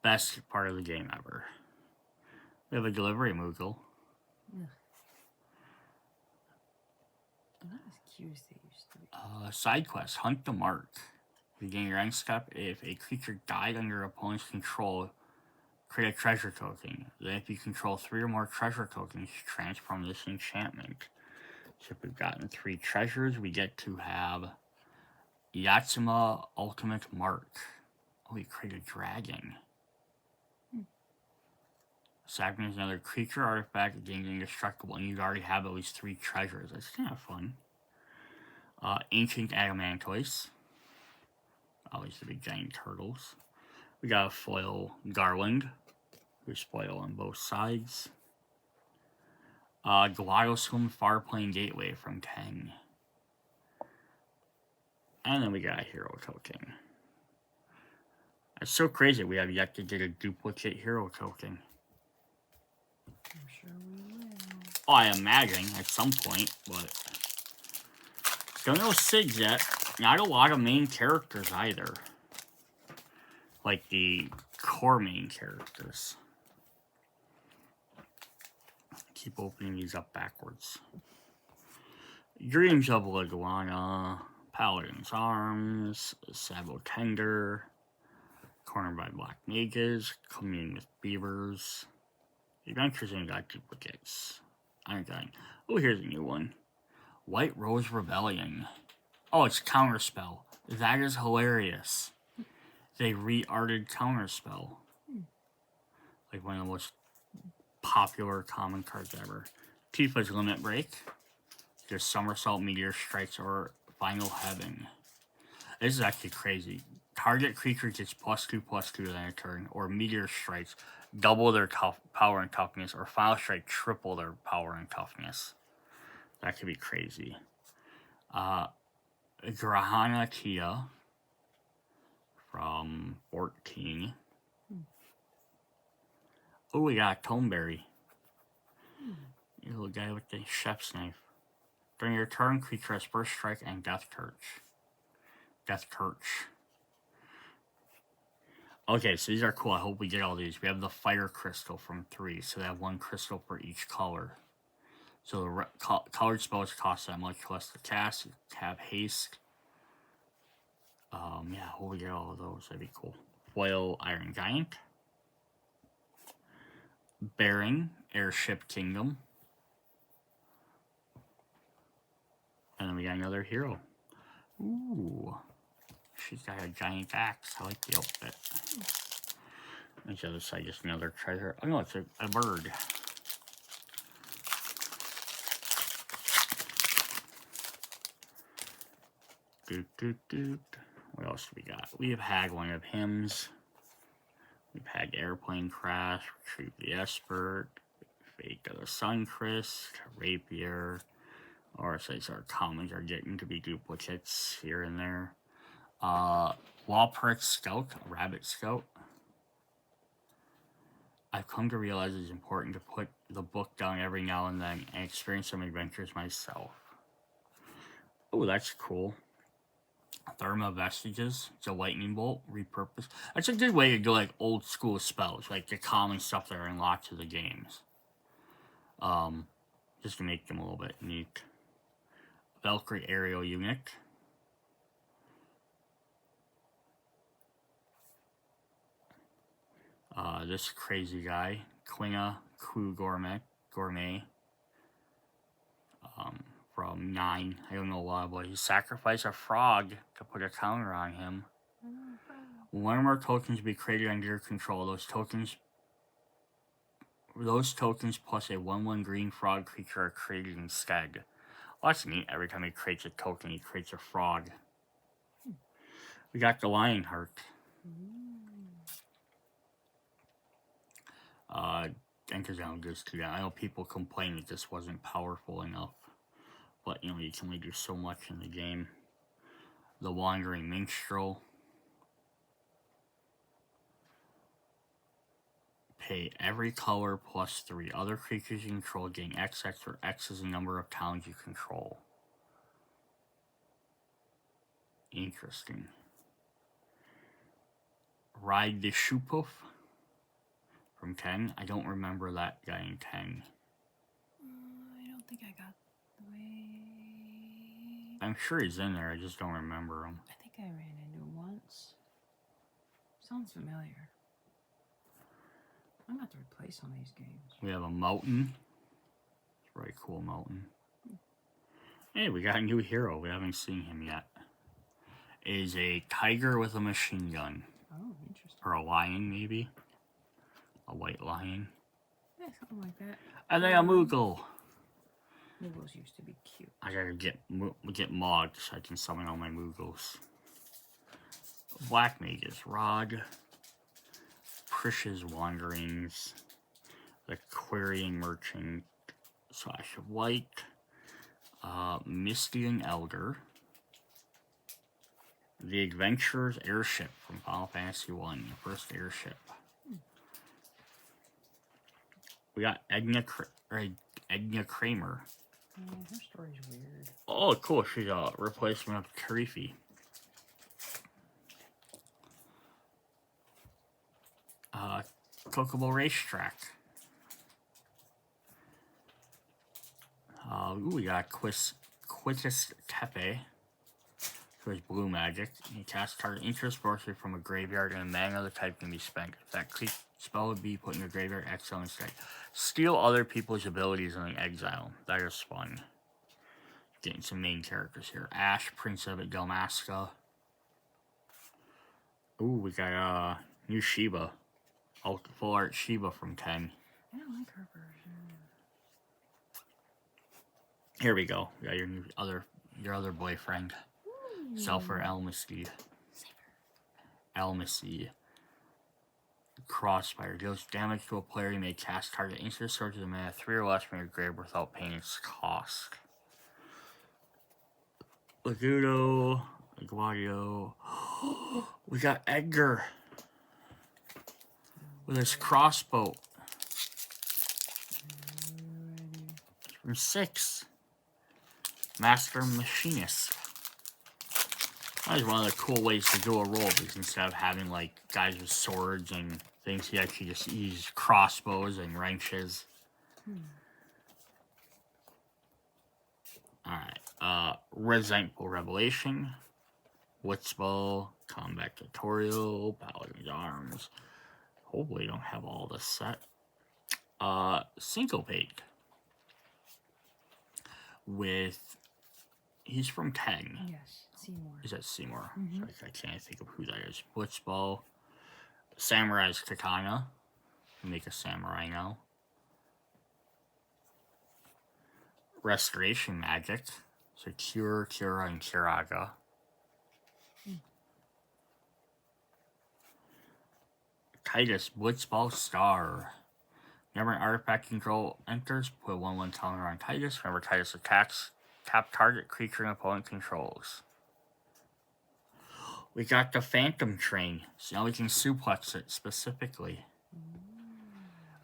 Best part of the game ever. We have a delivery Moogle. Ugh. Not as cute as they used to be. Side quest, Hunt the Mark. Begin your end step. If a creature died under your opponent's control, create a treasure token. Then if you control 3 or more treasure tokens, transform this enchantment. So if we've gotten 3 treasures, we get to have Yatsuma Ultimate Mark. Oh, we create a dragon. Sacking is another creature, artifact, gains indestructible, and you already have at least 3 treasures. That's kind of fun. Ancient Adamantoise. Always the big giant turtles. We got a foil Garland. There's foil on both sides. GLaDOS Farplane Gateway from Kang. And then we got a hero token. It's so crazy we have yet to get a duplicate hero token. I'm sure we will. Oh, I imagine at some point, but don't know SIGs yet. Not a lot of main characters either. Like the core main characters. Keep opening these up backwards. Dreams of Liguana, Paladin's Arms, Sabo Tender, Cornered by Black Mages, Commune with Beavers. Adventures ain't got duplicates. I'm dying. Oh, here's a new one. White Rose Rebellion. Oh, it's Counterspell. That is hilarious. They re-arted Counterspell. Like one of the most popular common cards ever. Tifa's Limit Break. There's Somersault, Meteor Strikes, or Final Heaven. This is actually crazy. Target creature gets +2/+2 on a turn, or Meteor Strikes double their power and toughness, or Final Strike triple their power and toughness. That could be crazy. Grahana Tia from 14. Oh, we got Toneberry. You little guy with the chef's knife. During your turn, creature has First Strike and Death Touch. Death Touch. Okay, so these are cool. I hope we get all these. We have the Fire Crystal from 3, so they have 1 crystal for each color. So the colored spells cost that much less to cast. Have haste. Yeah, hope we get all of those. That'd be cool. Foil Iron Giant. Bearing, Airship Kingdom. And then we got another hero. Ooh. She's got a giant axe. I like the outfit. And the other side, just another treasure. Oh no, it's a bird. What else do we got? We have had one of hymns. We've had Airplane Crash, Retrieve the Esper, Fate of the Suncrest, Rapier. RSAs our commons are getting to be duplicates here and there. Walprick Scout, Rabbit Scout. I've come to realize it's important to put the book down every now and then and experience some adventures myself. Oh, that's cool. Therma Vestiges. It's a lightning bolt, repurposed. That's a good way to do like old school spells, like the common stuff that are in lots of the games. Just to make them a little bit neat. Valkyrie Aerial Unit. This crazy guy, Quina Ku Gourmet, from 9. I don't know why, but he sacrificed a frog to put a counter on him. One or more tokens be created under your control. Those tokens plus a 1/1 green frog creature are created instead. Well, that's neat. Every time he creates a token, he creates a frog. We got the Lionheart. Entazone goes to that. I know people complain that this wasn't powerful enough, but you know, you can only do so much in the game. the Wandering Minstrel. Pay every color plus 3 other creatures you control, gain XX, where X is the number of towns you control. Interesting. Ride the Shupuf from 10. I don't remember that guy in 10. I don't think I got the way. I'm sure he's in there, I just don't remember him. I think I ran into him once. Sounds familiar. I'm about to replace some of these games. We have a Mountain. It's a very cool Mountain. Hey, we got a new hero. We haven't seen him yet. It is a tiger with a machine gun. Oh, interesting. Or a lion, maybe. A white lion. Yeah, something like that. And then a Moogle. Moogles used to be cute. I gotta get mods so I can summon all my Moogles. Black Mage's Rod. Prish's Wanderings. The Quarian Merchant. Slash of Light. Mystian Elder. The Adventurer's Airship from Final Fantasy 1, the first airship. We got Edna Kramer. Her story's weird. Oh, cool. She's a replacement of Tarifi. Kokobo Racetrack. We got Quittus Tepe. For his blue magic. He casts target interest sorcery from a graveyard, and a mana of the type can be spent. If that spell would be put in your graveyard, exile instead. Steal other people's abilities and then exile. That is fun. Getting some main characters here. Ash, Prince of Dalmasca. Ooh, we got new Shiba. Full art Shiba from 10. I don't like her version. Here we go. We got your other boyfriend. Sulfur Elmacid. Elmacid. Crossfire. Deals damage to a player. You may cast target instant sword to the mana 3 or less from your grave without paying its cost. Lagudo. Aguadio. We got Edgar. With his crossbow. From 6. Master Machinist. That is one of the cool ways to do a roll, because instead of having like guys with swords and things, he actually just used crossbows and wrenches. Alright, Resentful Revelation, Blitzbow, Combat Tutorial, Paladin's Arms. Hopefully don't have all this set. Syncopate. He's from 10. Yes, Seymour. Is that Seymour? Sorry, I can't think of who that is. Blitzball. Samurai's Katana. Make a samurai now. Restoration Magic. So Cure, Cura, and Curaga. Titus, Blitzball Star. Whenever an artifact control enters, put 1/1 counter on Titus. Whenever Titus attacks, tap target creature and opponent controls. We got the Phantom Train, so now we can suplex it specifically.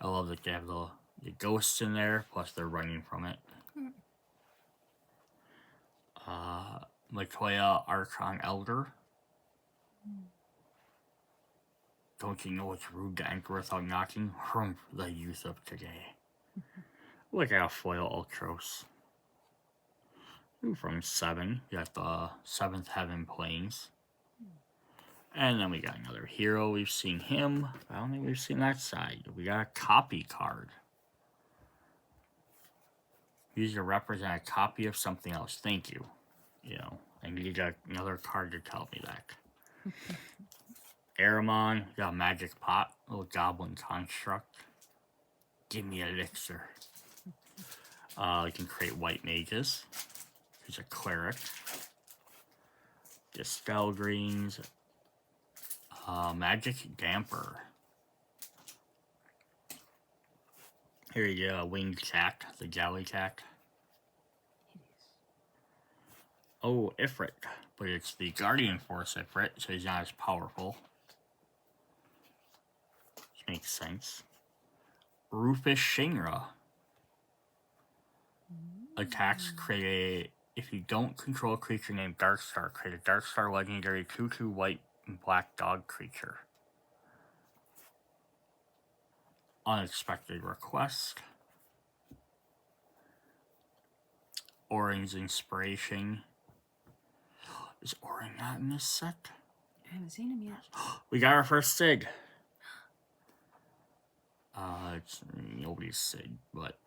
I love that they have the ghosts in there, plus they're running from it. Latoya Archon Elder. Don't you know it's rude to enter without knocking? From the youth of today. We got a foil Ultros. From 7, we got the 7th Heaven Plains. And then we got another hero. We've seen him. I don't think we've seen that side. We got a copy card. Use to represent a copy of something else. Thank you. You know, I need another card to tell me that. Aramon, got a magic pot, little goblin construct. Give me elixir. You can create white mages. Here's a cleric. Dispel greens. Magic damper. Here you go, winged cat, the galley cat. Oh, Ifrit. But it's the Guardian Force Ifrit, so he's not as powerful. Which makes sense. Rufus Shinra. Attacks create if you don't control a creature named Darkstar, create a Darkstar legendary 2/2 white and black dog creature. Unexpected request. Orange Inspiration. Is Orin not in this set? I haven't seen him yet. We got our first Sig. It's nobody's Sig, but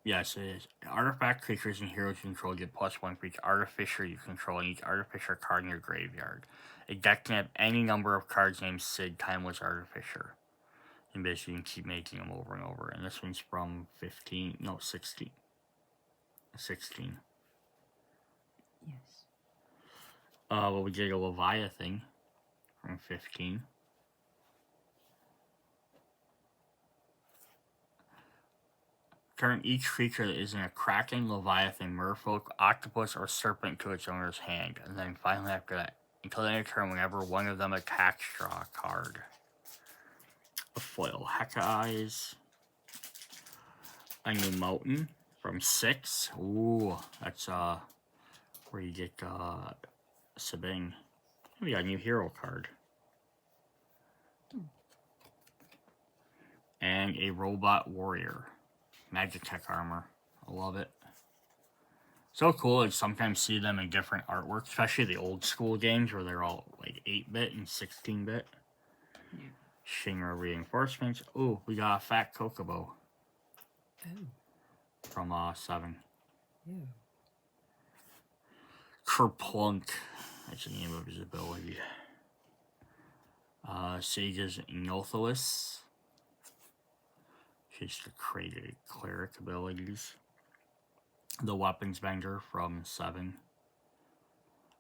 yes, it is. Artifact creatures and heroes you control get +1 for each artificer you control and each artificer card in your graveyard. A deck can have any number of cards named Sig Timeless Artificer. And basically you can keep making them over and over. And this one's from 16. 16. Yes. Well, we get a Leviathan from 15. Turn each creature that isn't a Kraken, Leviathan, Merfolk, Octopus, or Serpent to its owner's hand. And then finally after that, until the end of turn, whenever one of them attacks, draw a card. A foil Heka Eyes. A new Mountain from 6. Ooh, that's where you get Sabine. We got a new hero card. And a Robot Warrior. Magitech armor. I love it. So cool to sometimes see them in different artwork, especially the old school games where they're all like 8-bit and 16-bit. Yeah. Shinra reinforcements. Ooh, we got a Fat Kokobo. Oh. From 7. Yeah. Kerplunk. That's the name of his ability. Sage's Nothilis. Just to create cleric abilities. The Weapons Bender from 7.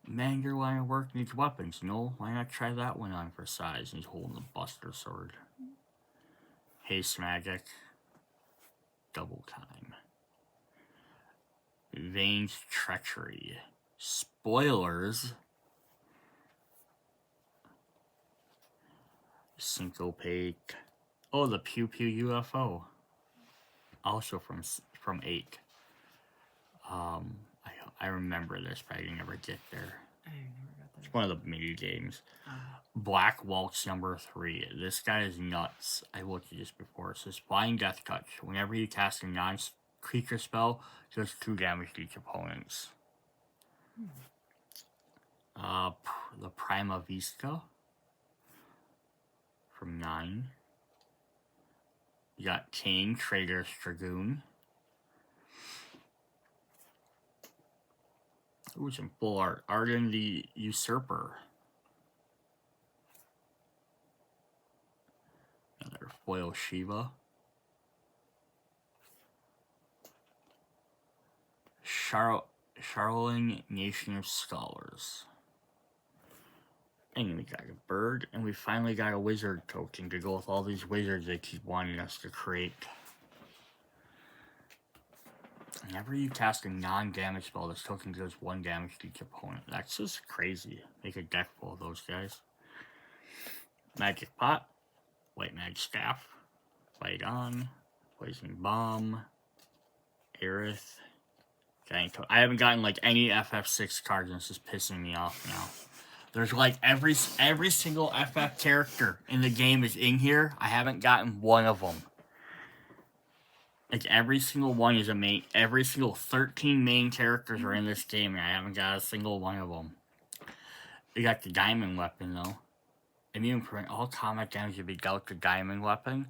Man, your line of work needs weapons. No, why not try that one on for size? And he's holding the Buster Sword. Haste Magic. Double Time. Vane's Treachery. Spoilers. Syncopate. Oh, the Pew Pew UFO. Also from 8. I remember this, but I didn't ever get there. I never got that. It's one of the mini games. Black Waltz number 3. This guy is nuts. I looked at this before. It says Flying Death Touch. Whenever you cast a non-creature spell, it does 2 damage to each opponents. The Prima Vista from 9. You got Kane, Traitor's Dragoon. Ooh, some full art. Arden the Usurper. Another foil Shiva. Charling Nation of Scholars. And we got a bird, and we finally got a wizard token to go with all these wizards they keep wanting us to create. Whenever you cast a non-damage spell, this token does 1 damage to each opponent. That's just crazy. Make a deck full of those guys. Magic Pot. White Mag Staff. Fight On. Poison Bomb. Aerith. I haven't gotten like any FF6 cards, and this is pissing me off now. There's like every single FF character in the game is in here. I haven't gotten one of them. Like every single one is a main. Every single 13 main characters are in this game, and I haven't got a single one of them. We got the Diamond Weapon though. Immune prevent all combat damage to be dealt to Diamond Weapon.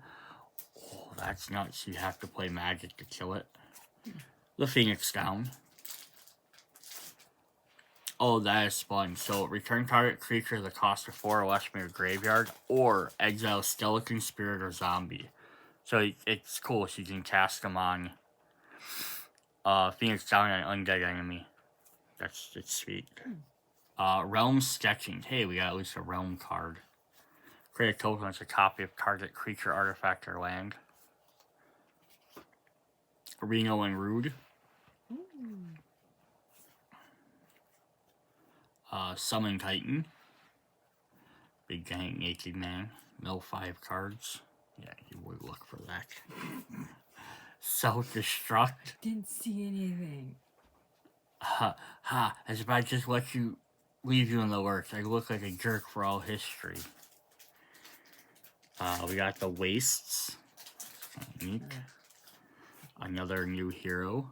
Oh, that's nuts. You have to play Magic to kill it. The Phoenix Down. Oh, that is fun. So, return target creature at the cost of 4 or less from your graveyard, or exile Skeleton, Spirit, or Zombie. So, it's cool. So, you can cast them on Phoenix Down and Undead Enemy. It's sweet. Realm Sketching. Hey, we got at least a Realm card. Create a token that's a copy of target creature, artifact, or land. Reno and Rude. Summon Titan. Big giant naked man. Mill 5 cards. Yeah, you would look for that. Self-destruct. Didn't see anything. As if I just let you leave you in the lurch. I look like a jerk for all history. We got the Wastes. Neat. Another new hero.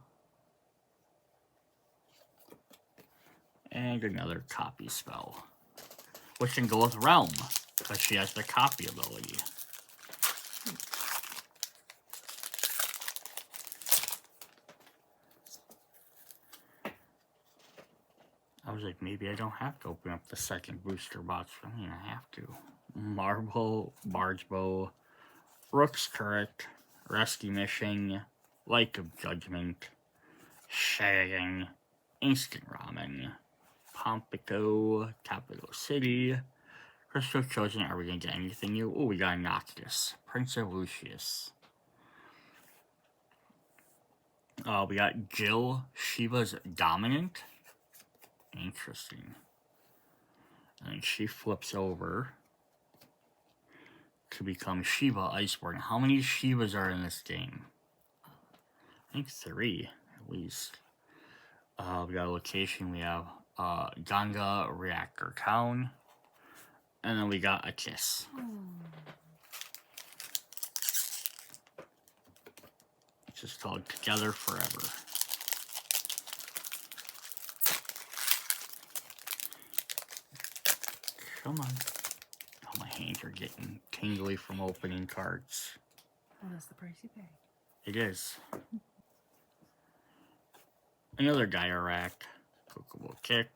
And another copy spell. Which can go with Realm, because she has the copy ability. I was like, maybe I don't have to open up the second booster box. I mean, I have to. Marble, Bargebow, Rook's Turret, Rescue Mission, Light of Judgment, Shagging, Instant Ramen, Pompico, Capital City, Crystal Chosen. Are we going to get anything new? Oh, we got Noctis, Prince of Lucius. We got Jill, Shiva's Dominant. Interesting. And she flips over to become Shiva Iceborne. How many Shivas are in this game? I think 3, at least. We got a location. We have Ganga Reactor Town. And then we got a kiss. It's just called Together Forever. Come on. Oh, my hands are getting tingly from opening cards. Well, that's the price you pay. It is. Another Dirac. Kokobo Kick.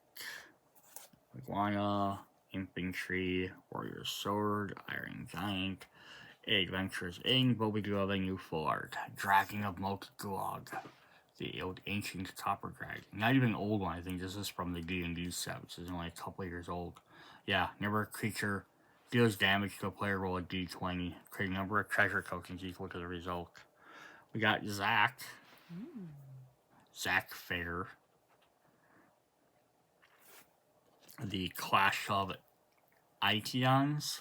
Iguana. Infantry. Warrior Sword. Iron Giant. Adventures in, but we do have a new full art. Dragon of Multiglog. The old ancient copper dragon. Not even an old one, I think this is from the D&D set, which is only a couple years old. Yeah, never a creature deals damage to a player, roll a d20. Create a number of treasure tokens equal to the result. We got Zac. Zac Fair. The Clash of Iteons.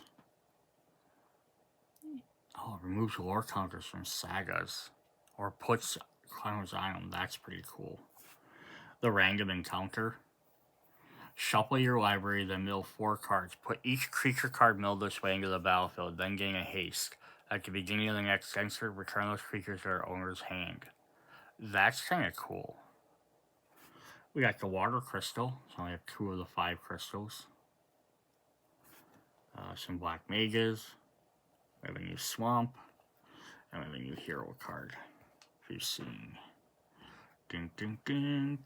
Oh, it removes lore counters from sagas. Or puts counters on them. That's pretty cool. The Random Encounter. Shuffle your library, then mill 4 cards. Put each creature card milled this way into the battlefield, then gain a haste. At the beginning of the next turn, return those creatures to their owner's hand. That's kind of cool. We got the Water Crystal. So we have 2 of the 5 crystals. Some Black Mages. We have a new Swamp. And we have a new Hero card. If you've seen. Ding, ding, ding.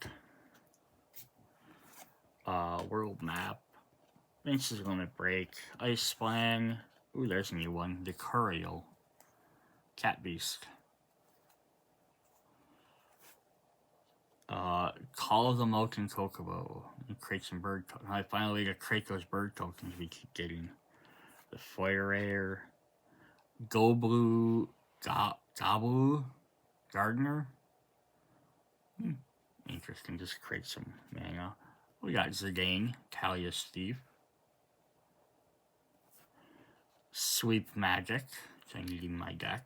World Map. Vince's Limit Break. Ice Splang. Ooh, there's a new one. The Curial. Cat Beast. Call of the Molten Kokobo. Create some bird tokens. I finally get to create those bird tokens we keep getting. The Fire Air. Goblu. Goblu. Gardener. Interesting. Just create some mana. We got Zidane. Talia's Thief. Sweep Magic, which I need in my deck.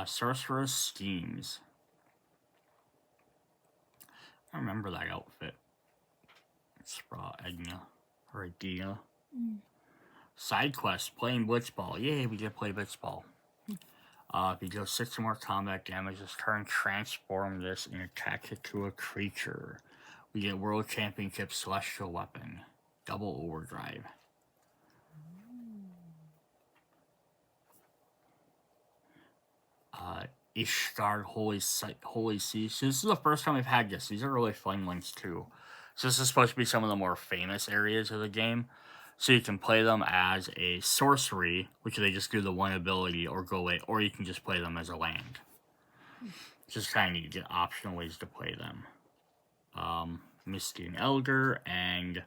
Sorcerer's Schemes. I remember that outfit. It's Edna. Or Edina. Side quest, playing Blitzball. Yay, we get to play Blitzball. If you deal 6 or more combat damage this turn, transform this and attach it to a creature. We get World Championship Celestial Weapon. Double Overdrive. Ishgard Holy Sea. So this is the first time we've had this. These are really fun ones too. So this is supposed to be some of the more famous areas of the game. So you can play them as a sorcery, which they just do the one ability or go away, or you can just play them as a land. Just kind of need to get optional ways to play them. Misty and Elder and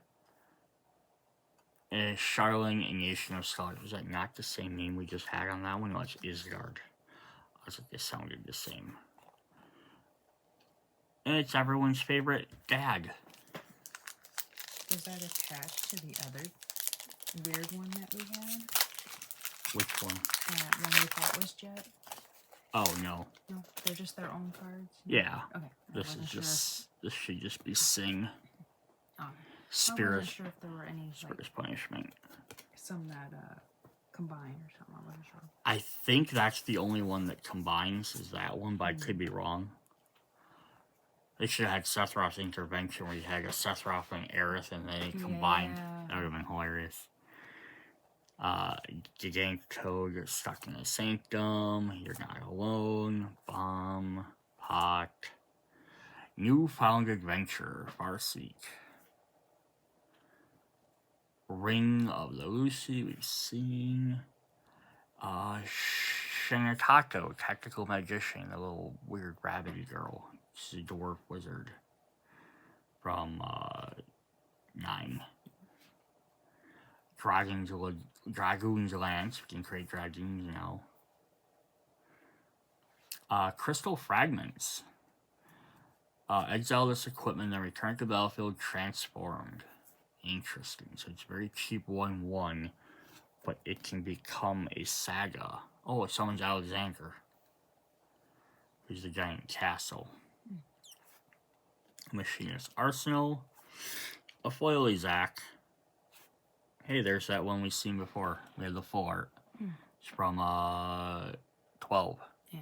Charling and Nation of Stars. Was that not the same name we just had on that one? No, it's Isgard. I was like, they sounded the same. And it's everyone's favorite dad. Was that attached to the other weird one that we had? Which one? That one we thought was Jet? Oh, no. No, they're just their own cards? Yeah. Okay. This should just be Sing. I Spirit. wasn't sure if there were any, Spirit's Punishment. some that combine or something. I wasn't sure. I think that's the only one that combines, is that one, but I could be wrong. They should have had Sephiroth's Intervention where you had a Sephiroth and Aerith and they combined. Yeah. That would have been hilarious. Gigantic Toad, you're stuck in a sanctum. You're not alone. Bomb. Pot. Newfound Adventure. Farseek. Ring of the Lucy, we've seen. Shinatato, Tactical Magician, the little weird rabbity girl. She's a dwarf wizard from 9. Dragoon's Lance, we can create dragoons now. Crystal Fragments. Exile this equipment, then return to the battlefield transformed. Interesting. So it's very cheap 1/1, but it can become a saga. Oh, it summons Alexander, who's the giant castle. Machinist Arsenal. A foil Zack. Hey, there's that one we've seen before. We had the full art. It's from 12. Yeah.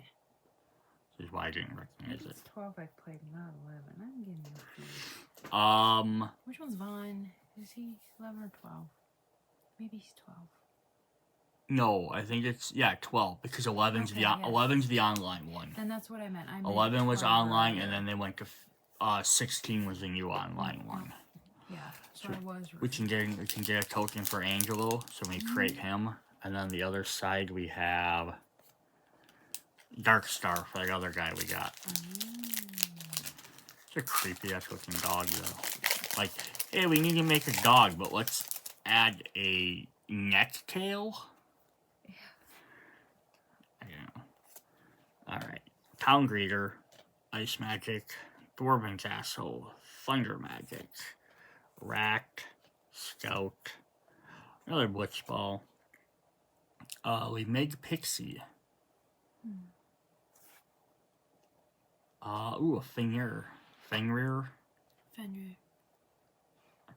This is why I didn't recognize it. It's 12 I played, not 11. I'm getting confused. Which one's Vaughn? Is he 11 or 12? Maybe he's 12. No, I think it's 12 because 11's Okay, 11's the online one. Then that's what I meant. 11 was online, and then they went to 16 was the new online one. Yeah, so I was right. We can get a token for Angelo, so we create him, and then the other side we have Darkstar for the other guy we got. It's a creepy ass looking dog though. Like, hey, we need to make a dog, but let's add a neck tail. Yeah. Alright. Town Greeter, Ice Magic, Dwarven Castle, Thunder Magic, Racked, Scout, another Blitzball, Meg Pixie. A Fenrir. Fenrir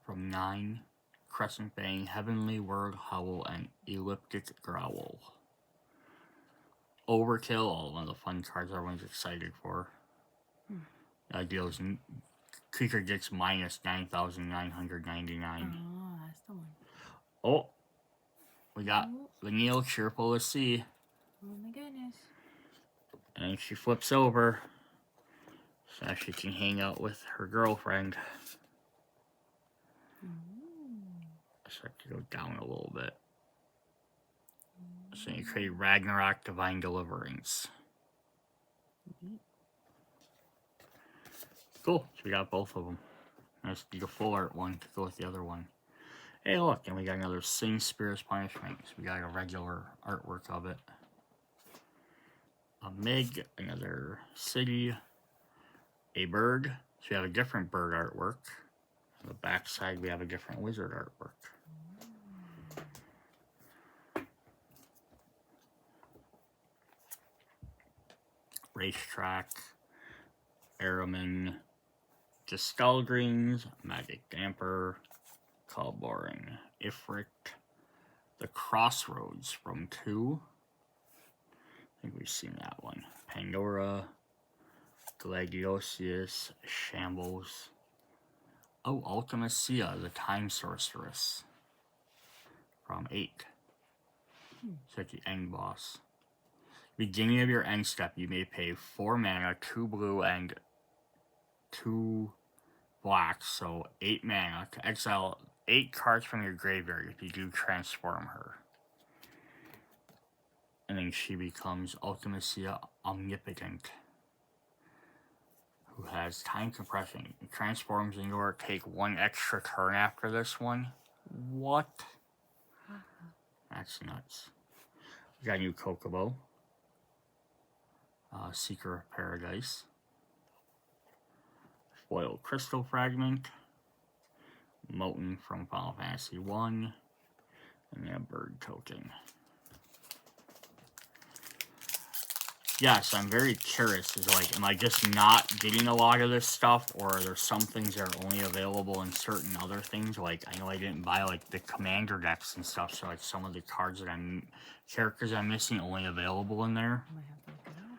from 9, Crescent Bang, Heavenly Word Howl, and Elliptic Growl. Overkill, all one of the fun cards everyone's excited for. Deals creature gets minus 9,999. Oh, that's the one. Oh, we got Vanille, Cheerful to See. Oh my goodness. And she flips over so she can hang out with her girlfriend. I start to go down a little bit. So you create Ragnarok Divine Deliverance. Cool. So we got both of them. Let's do the full art one to go with the other one. Hey, look, and we got another Sing Spirit's Punishment. So we got a regular artwork of it. A Meg, another city, a bird. So we have a different bird artwork. On the back side, we have a different wizard artwork. Racetrack, Araman, Skullgreens, Magic Damper, Kalboring, Ifrit, The Crossroads from 2. I think we've seen that one. Pandora, Gladiosius, Shambles. Oh, Ultimacia, the Time Sorceress. From 8. It's like the end boss. Beginning of your end step, you may pay 4 mana, 2 blue, and 2 black, so 8 mana, to exile 8 cards from your graveyard if you do transform her. And then she becomes Ultimacia Omnipotent, who has time compression. It transforms into her, take 1 extra turn after this one. What? That's nuts. We got a new Chocobo. Seeker of Paradise. Foil Crystal Fragment, Molten from Final Fantasy 1, and a bird token. Yes, I'm very curious. Is like, am I just not getting a lot of this stuff, or are there some things that are only available in certain other things? Like, I know I didn't buy like the commander decks and stuff, so like some of the cards that characters I'm missing only available in there. I might have to look it up.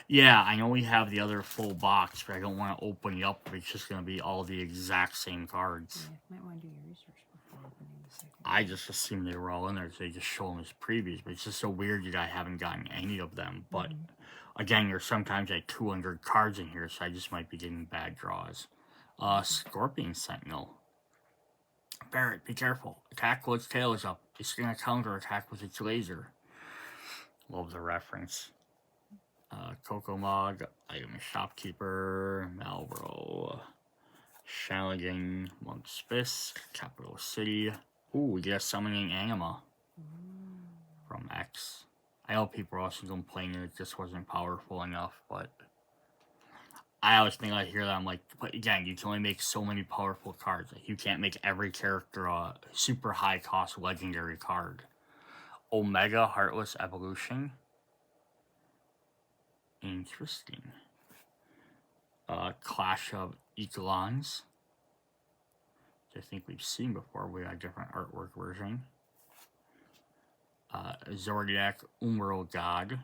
Yeah, I know we have the other full box, but I don't want to open it up. It's just going to be all the exact same cards. Yeah, might want to do your research before opening the second. I just assumed they were all in there, so they just show them as previews. But it's just so weird that I haven't gotten any of them. But again, there's sometimes like 200 cards in here, so I just might be getting bad draws. Scorpion Sentinel. Barret, be careful. Attack while its tail is up. It's going to counter attack with its laser. Love the reference. Kokomog, Item Shopkeeper, Malboro, Shaligan, Monk's Fist, Capital City. Ooh, we get a Summoning Anima from X. I know people are also complaining it just wasn't powerful enough, but I always think I hear that, I'm like, but again, you can only make so many powerful cards. Like, you can't make every character a super high cost legendary card. Omega Heartless Evolution. Interesting. Clash of Echelons. Which I think we've seen before. We got a different artwork version. Zodiac Umbral God.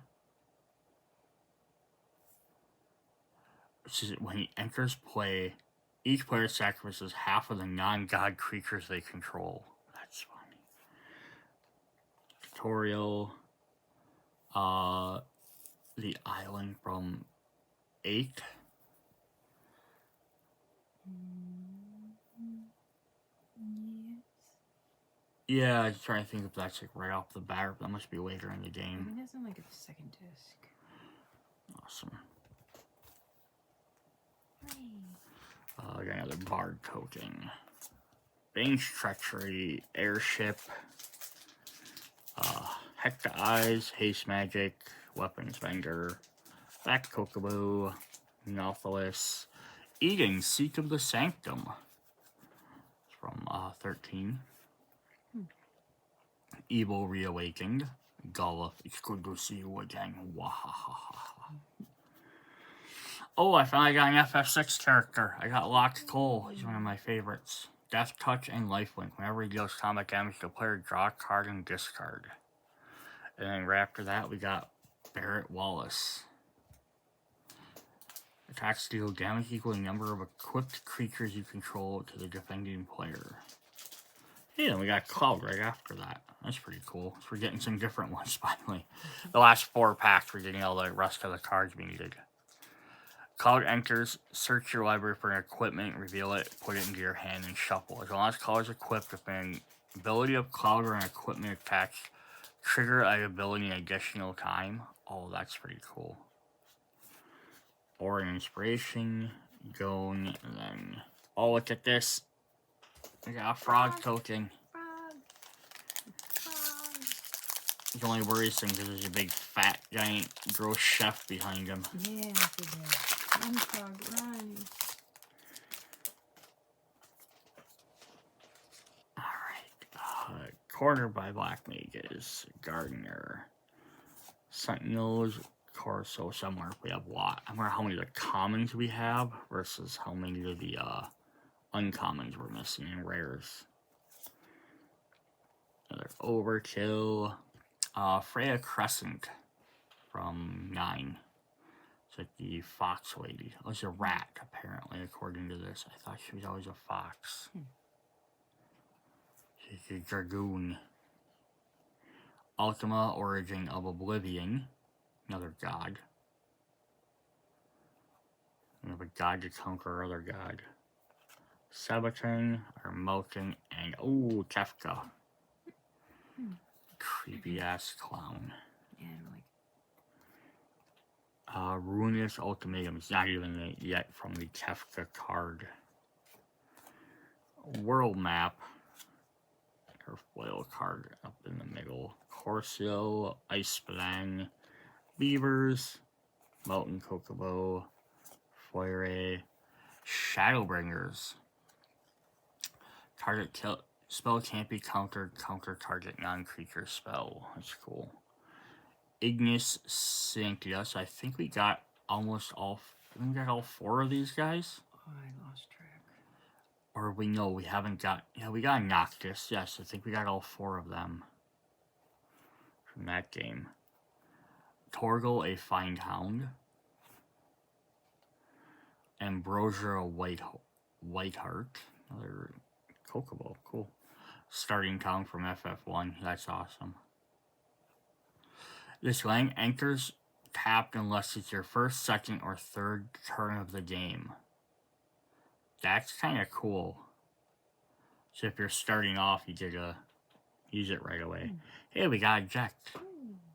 Which is when he enters play, each player sacrifices half of the non-god creatures they control. That's funny. Tutorial. The island from 8. Yeah, I was trying to think if that's like right off the bat. That must be later in the I game. think that's on like a second disc. Awesome. I got another Bard token. Bane's Treachery, Airship, Hector Eyes, Haste Magic, Weapons Vendor, Black Kokobo, Nautilus, Eden, Seat of the Sanctum. It's from 13. Evil Reawakened, Golluff, it's good to see you again. Wahahaha. Oh, I finally got an FF6 character. I got Locked Cole. He's one of my favorites. Death Touch and Lifelink. Whenever he deals combat damage to a player, draw a card and discard. And then right after that, we got Barret Wallace. Attacks deal damage equal to the number of equipped creatures you control to the defending player. Yeah, then we got Cloud right after that. That's pretty cool. So we're getting some different ones finally. The last 4 packs, we're getting all the rest of the cards we needed. Cloud enters, search your library for an equipment, reveal it, put it into your hand, and shuffle. As long as Cloud is equipped with an ability of Cloud or an equipment attached, trigger an ability an additional time. Oh, that's pretty cool. Or an Inspiration, Gone, and then... Oh, look at this. We got a frog token. It's only worrisome because there's a big, fat, giant, gross chef behind him. Yeah, run, frog, run. Alright. Cornered by Black Mages. Gardener. Sentinels. Corso somewhere. We have what? I wonder how many of the commons we have versus how many of the uncommons we're missing and rares. Another Overkill. Freya Crescent from 9. It's like the fox lady. Oh, it's a rat, apparently, according to this. I thought she was always a fox. She's a dragoon. Ultima Origin of Oblivion. Another god. We have a god to conquer other god. Sabaton, or Moten, and oh, Kefka. Creepy ass clown. Yeah, like. Ruinous Ultimatum. It's not even yet from the Kefka card. World Map. Her foil card up in the middle. Corso, Ice Splang, Beavers, Mountain Kokobo, Foire, Shadowbringers. Target kill spell can't be countered. Counter target non-creature spell. That's cool. Ignis Sanctus. I think we got almost all. We got all 4 of these guys. Oh, I lost track. Or we know we haven't got. Yeah, we got Noctis. Yes, I think we got all 4 of them from that game. Torgal, a Find Hound. Ambrosia Whiteheart. Another Chocobo. Cool. Starting count from FF1. That's awesome. This land enters tapped unless it's your first, second, or third turn of the game. That's kind of cool. So if you're starting off, you get to use it right away. Hey, we got Eject.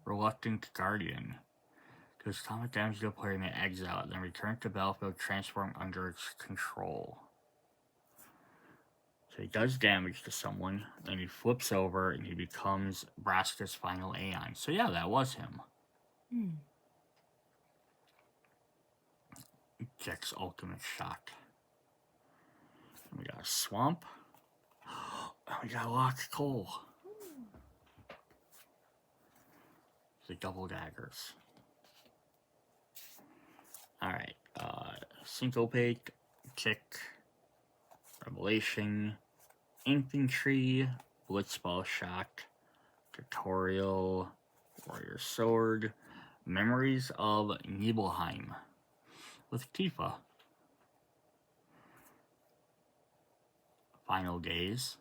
Reluctant Guardian. Does combat damage to a player may exile it, then return to battlefield, transform under its control. So he does damage to someone, then he flips over and he becomes Braska's final Aeon. So yeah, that was him. Jack's ultimate shot. And we got a Swamp. And we got a Locked Coal. The double daggers. Alright, Syncopate, Kick, Revelation, Infantry, Blitzball Shot, Tutorial, Warrior Sword, Memories of Nibelheim with Tifa. Final Days.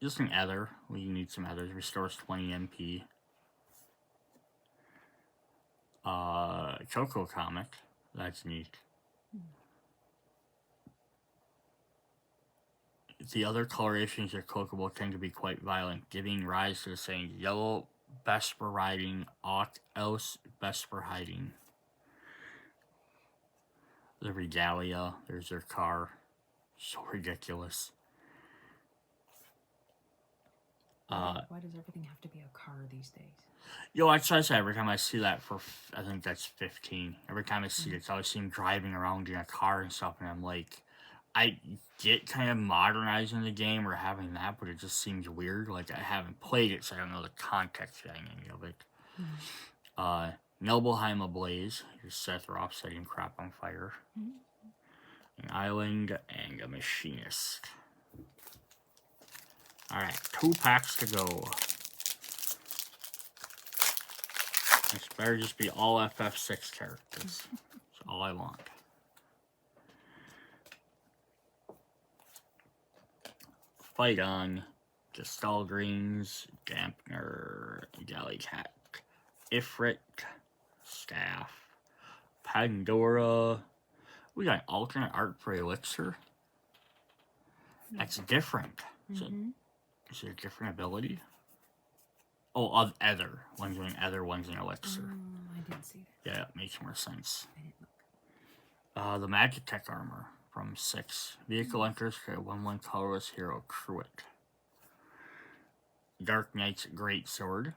Just an Ether. We need some Ethers. Restores 20 MP. Choco comic. That's neat. The other colorations of Chocobo tend to be quite violent, giving rise to the saying, yellow best for riding, aught else best for hiding. The Regalia, there's their car. So ridiculous. Why does everything have to be a car these days? Yo, that's what I say. Every time I see that for, I think that's 15. Every time I see it, I always see him driving around in a car and stuff, and I'm like, I get kind of modernizing the game or having that, but it just seems weird. Like, I haven't played it, so I don't know the context behind any of it. Nibelheim Ablaze. Your Sephiroth setting crap on fire. An island and a machinist. Alright, 2 packs to go. This better just be all FF6 characters. That's all I want. Fight on. Gestalgrins, Dampner, Gallycat, Ifrit, Staff, Pandora. We got alternate art for Elixir. That's different. Is it a different ability? Oh, of Ether. One's doing Ether, one's an Elixir. I didn't see that. Yeah, it makes more sense. I didn't look. The Magitech armor from 6. Vehicle enters, create 1/1 colorless hero, Cruet. Dark Knight's Great Sword.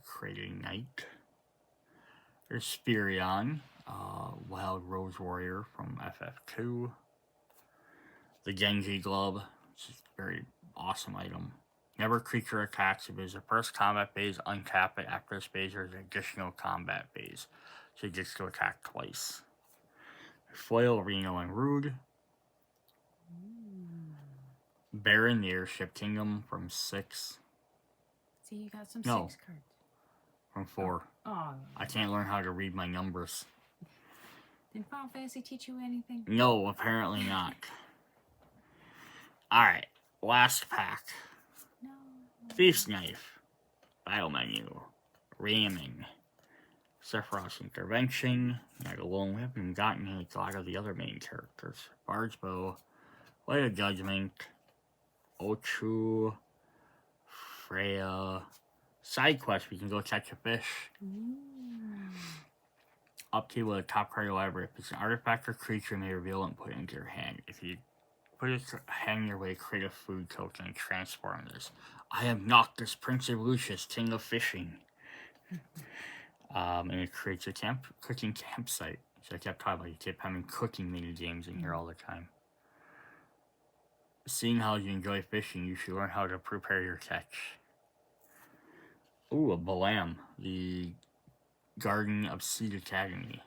Create a knight. There's Spirion, Wild Rose Warrior from FF2. The Genji Glove, which is a very awesome item. Never creature attacks. If it is a first combat phase, untap it. After this phase, there's an additional combat phase. So it gets to attack twice. Foil, Reno, and Rude. Baron Ship Kingdom from 6. See, you got some 6 cards. From 4. Oh. I can't learn how to read my numbers. Did Final Fantasy teach you anything? No, apparently not. Alright, last pack. No. Thief's Knife. Battle Menu. Ramming. Sephiroth's Intervention. Not alone. We haven't even gotten a lot of the other main characters. Bard's Bow. Light of Judgment. Ochu. Freya. Side quest, we can go catch a fish. Up to a top card of your library. If it's an artifact or creature, you may reveal it and put it into your hand. If you put it hand your way, create a food token and transform this. I am Noctis, Prince of Lucius, King of Fishing. And it creates a cooking campsite. So I kept talking about, you kept having cooking mini games in here all the time. Seeing how you enjoy fishing, you should learn how to prepare your catch. Ooh, a Balam, the Garden of Seed Academy.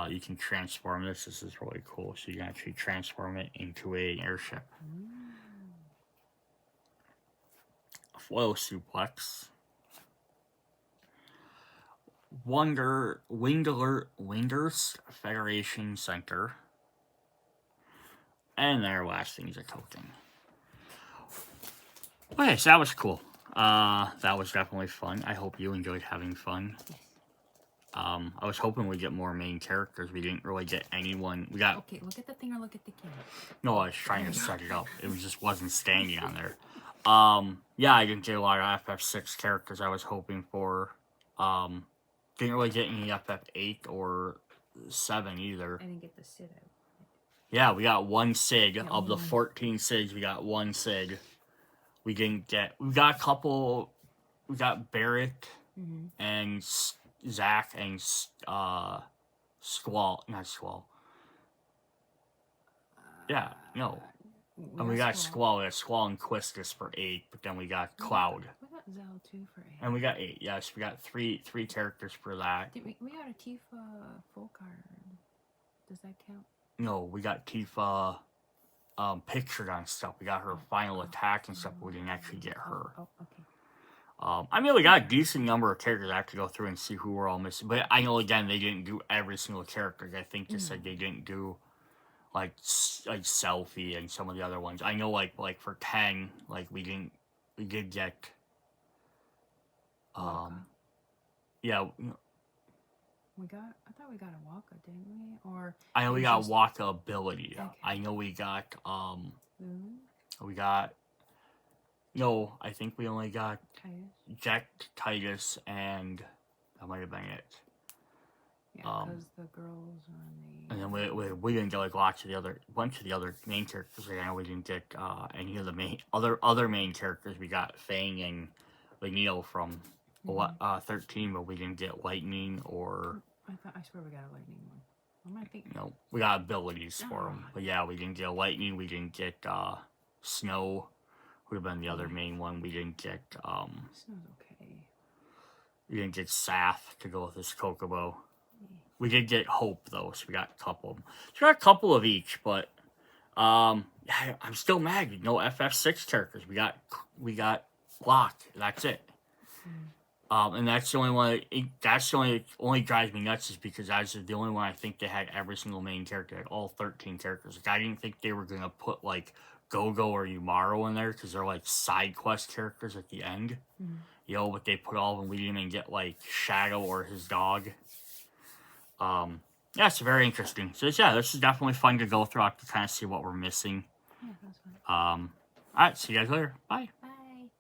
You can transform this. This is really cool. So you can actually transform it into an airship. Flow suplex. Wingers Federation Center. And their last thing is a token. Okay, so that was cool. That was definitely fun. I hope you enjoyed having fun. I was hoping we'd get more main characters. We didn't really get anyone. We got... Okay, look at the thing or look at the camera. No, I was trying to set it up. It just wasn't standing on there. Yeah, I didn't get a lot of FF6 characters I was hoping for. Didn't really get any FF8 or 7 either. I didn't get the Sid out. Yeah, we got one Sig. Of the 14 Sigs, we got one Sig. We didn't get... We got a couple... We got Barrett and Zach and Squall. Not Squall. Yeah, no. And we got Squall. We got Squall and Quistis for 8, but then we got Cloud. We got Zell too for 8. And we got 8, yes. We got three characters for that. Did we got a Tifa full card. Does that count? No, we got Tifa pictured on stuff. We got her final attack and stuff, but we didn't actually get her. Oh, okay. I mean, we got a decent number of characters. I have to go through and see who we're all missing. But I know, again, they didn't do every single character. I think they said they didn't do, like Selfie and some of the other ones. I know, like for 10, like, we did get, yeah. I thought we got a Waka, didn't we? Or I know we got Waka ability. Okay. I know we got, Lulu? No, I think we only got Titus? Jack, Titus, and that might have been it. Yeah, because the girls are on the... And then we didn't get like bunch of the other main characters. Like, I know we didn't get any of the other main characters. We got Fang and Neil from 13, but we didn't get Lightning or... I swear we got a Lightning one. I'm gonna think... No, we got abilities for them. But yeah, we didn't get Lightning. We didn't get Snow. Would have been the other main one. We didn't get Snow's okay. We didn't get Saf to go with this Chocobo. We did get Hope though, so we got a couple of them. So we got a couple of each, but I'm still mad. No FF6 characters. We got Locke. That's it. And that's the only one. That's the only drives me nuts is because that's the only one I think they had every single main character, like all 13 characters. Like, I didn't think they were gonna put like Gogo or Umaru in there because they're like side quest characters at the end. You know, but they put all of them. We didn't even get like Shadow or his dog. Yeah, it's very interesting. So yeah, this is definitely fun to go through to kind of see what we're missing. Yeah, that's fine. Alright, see you guys later. Bye.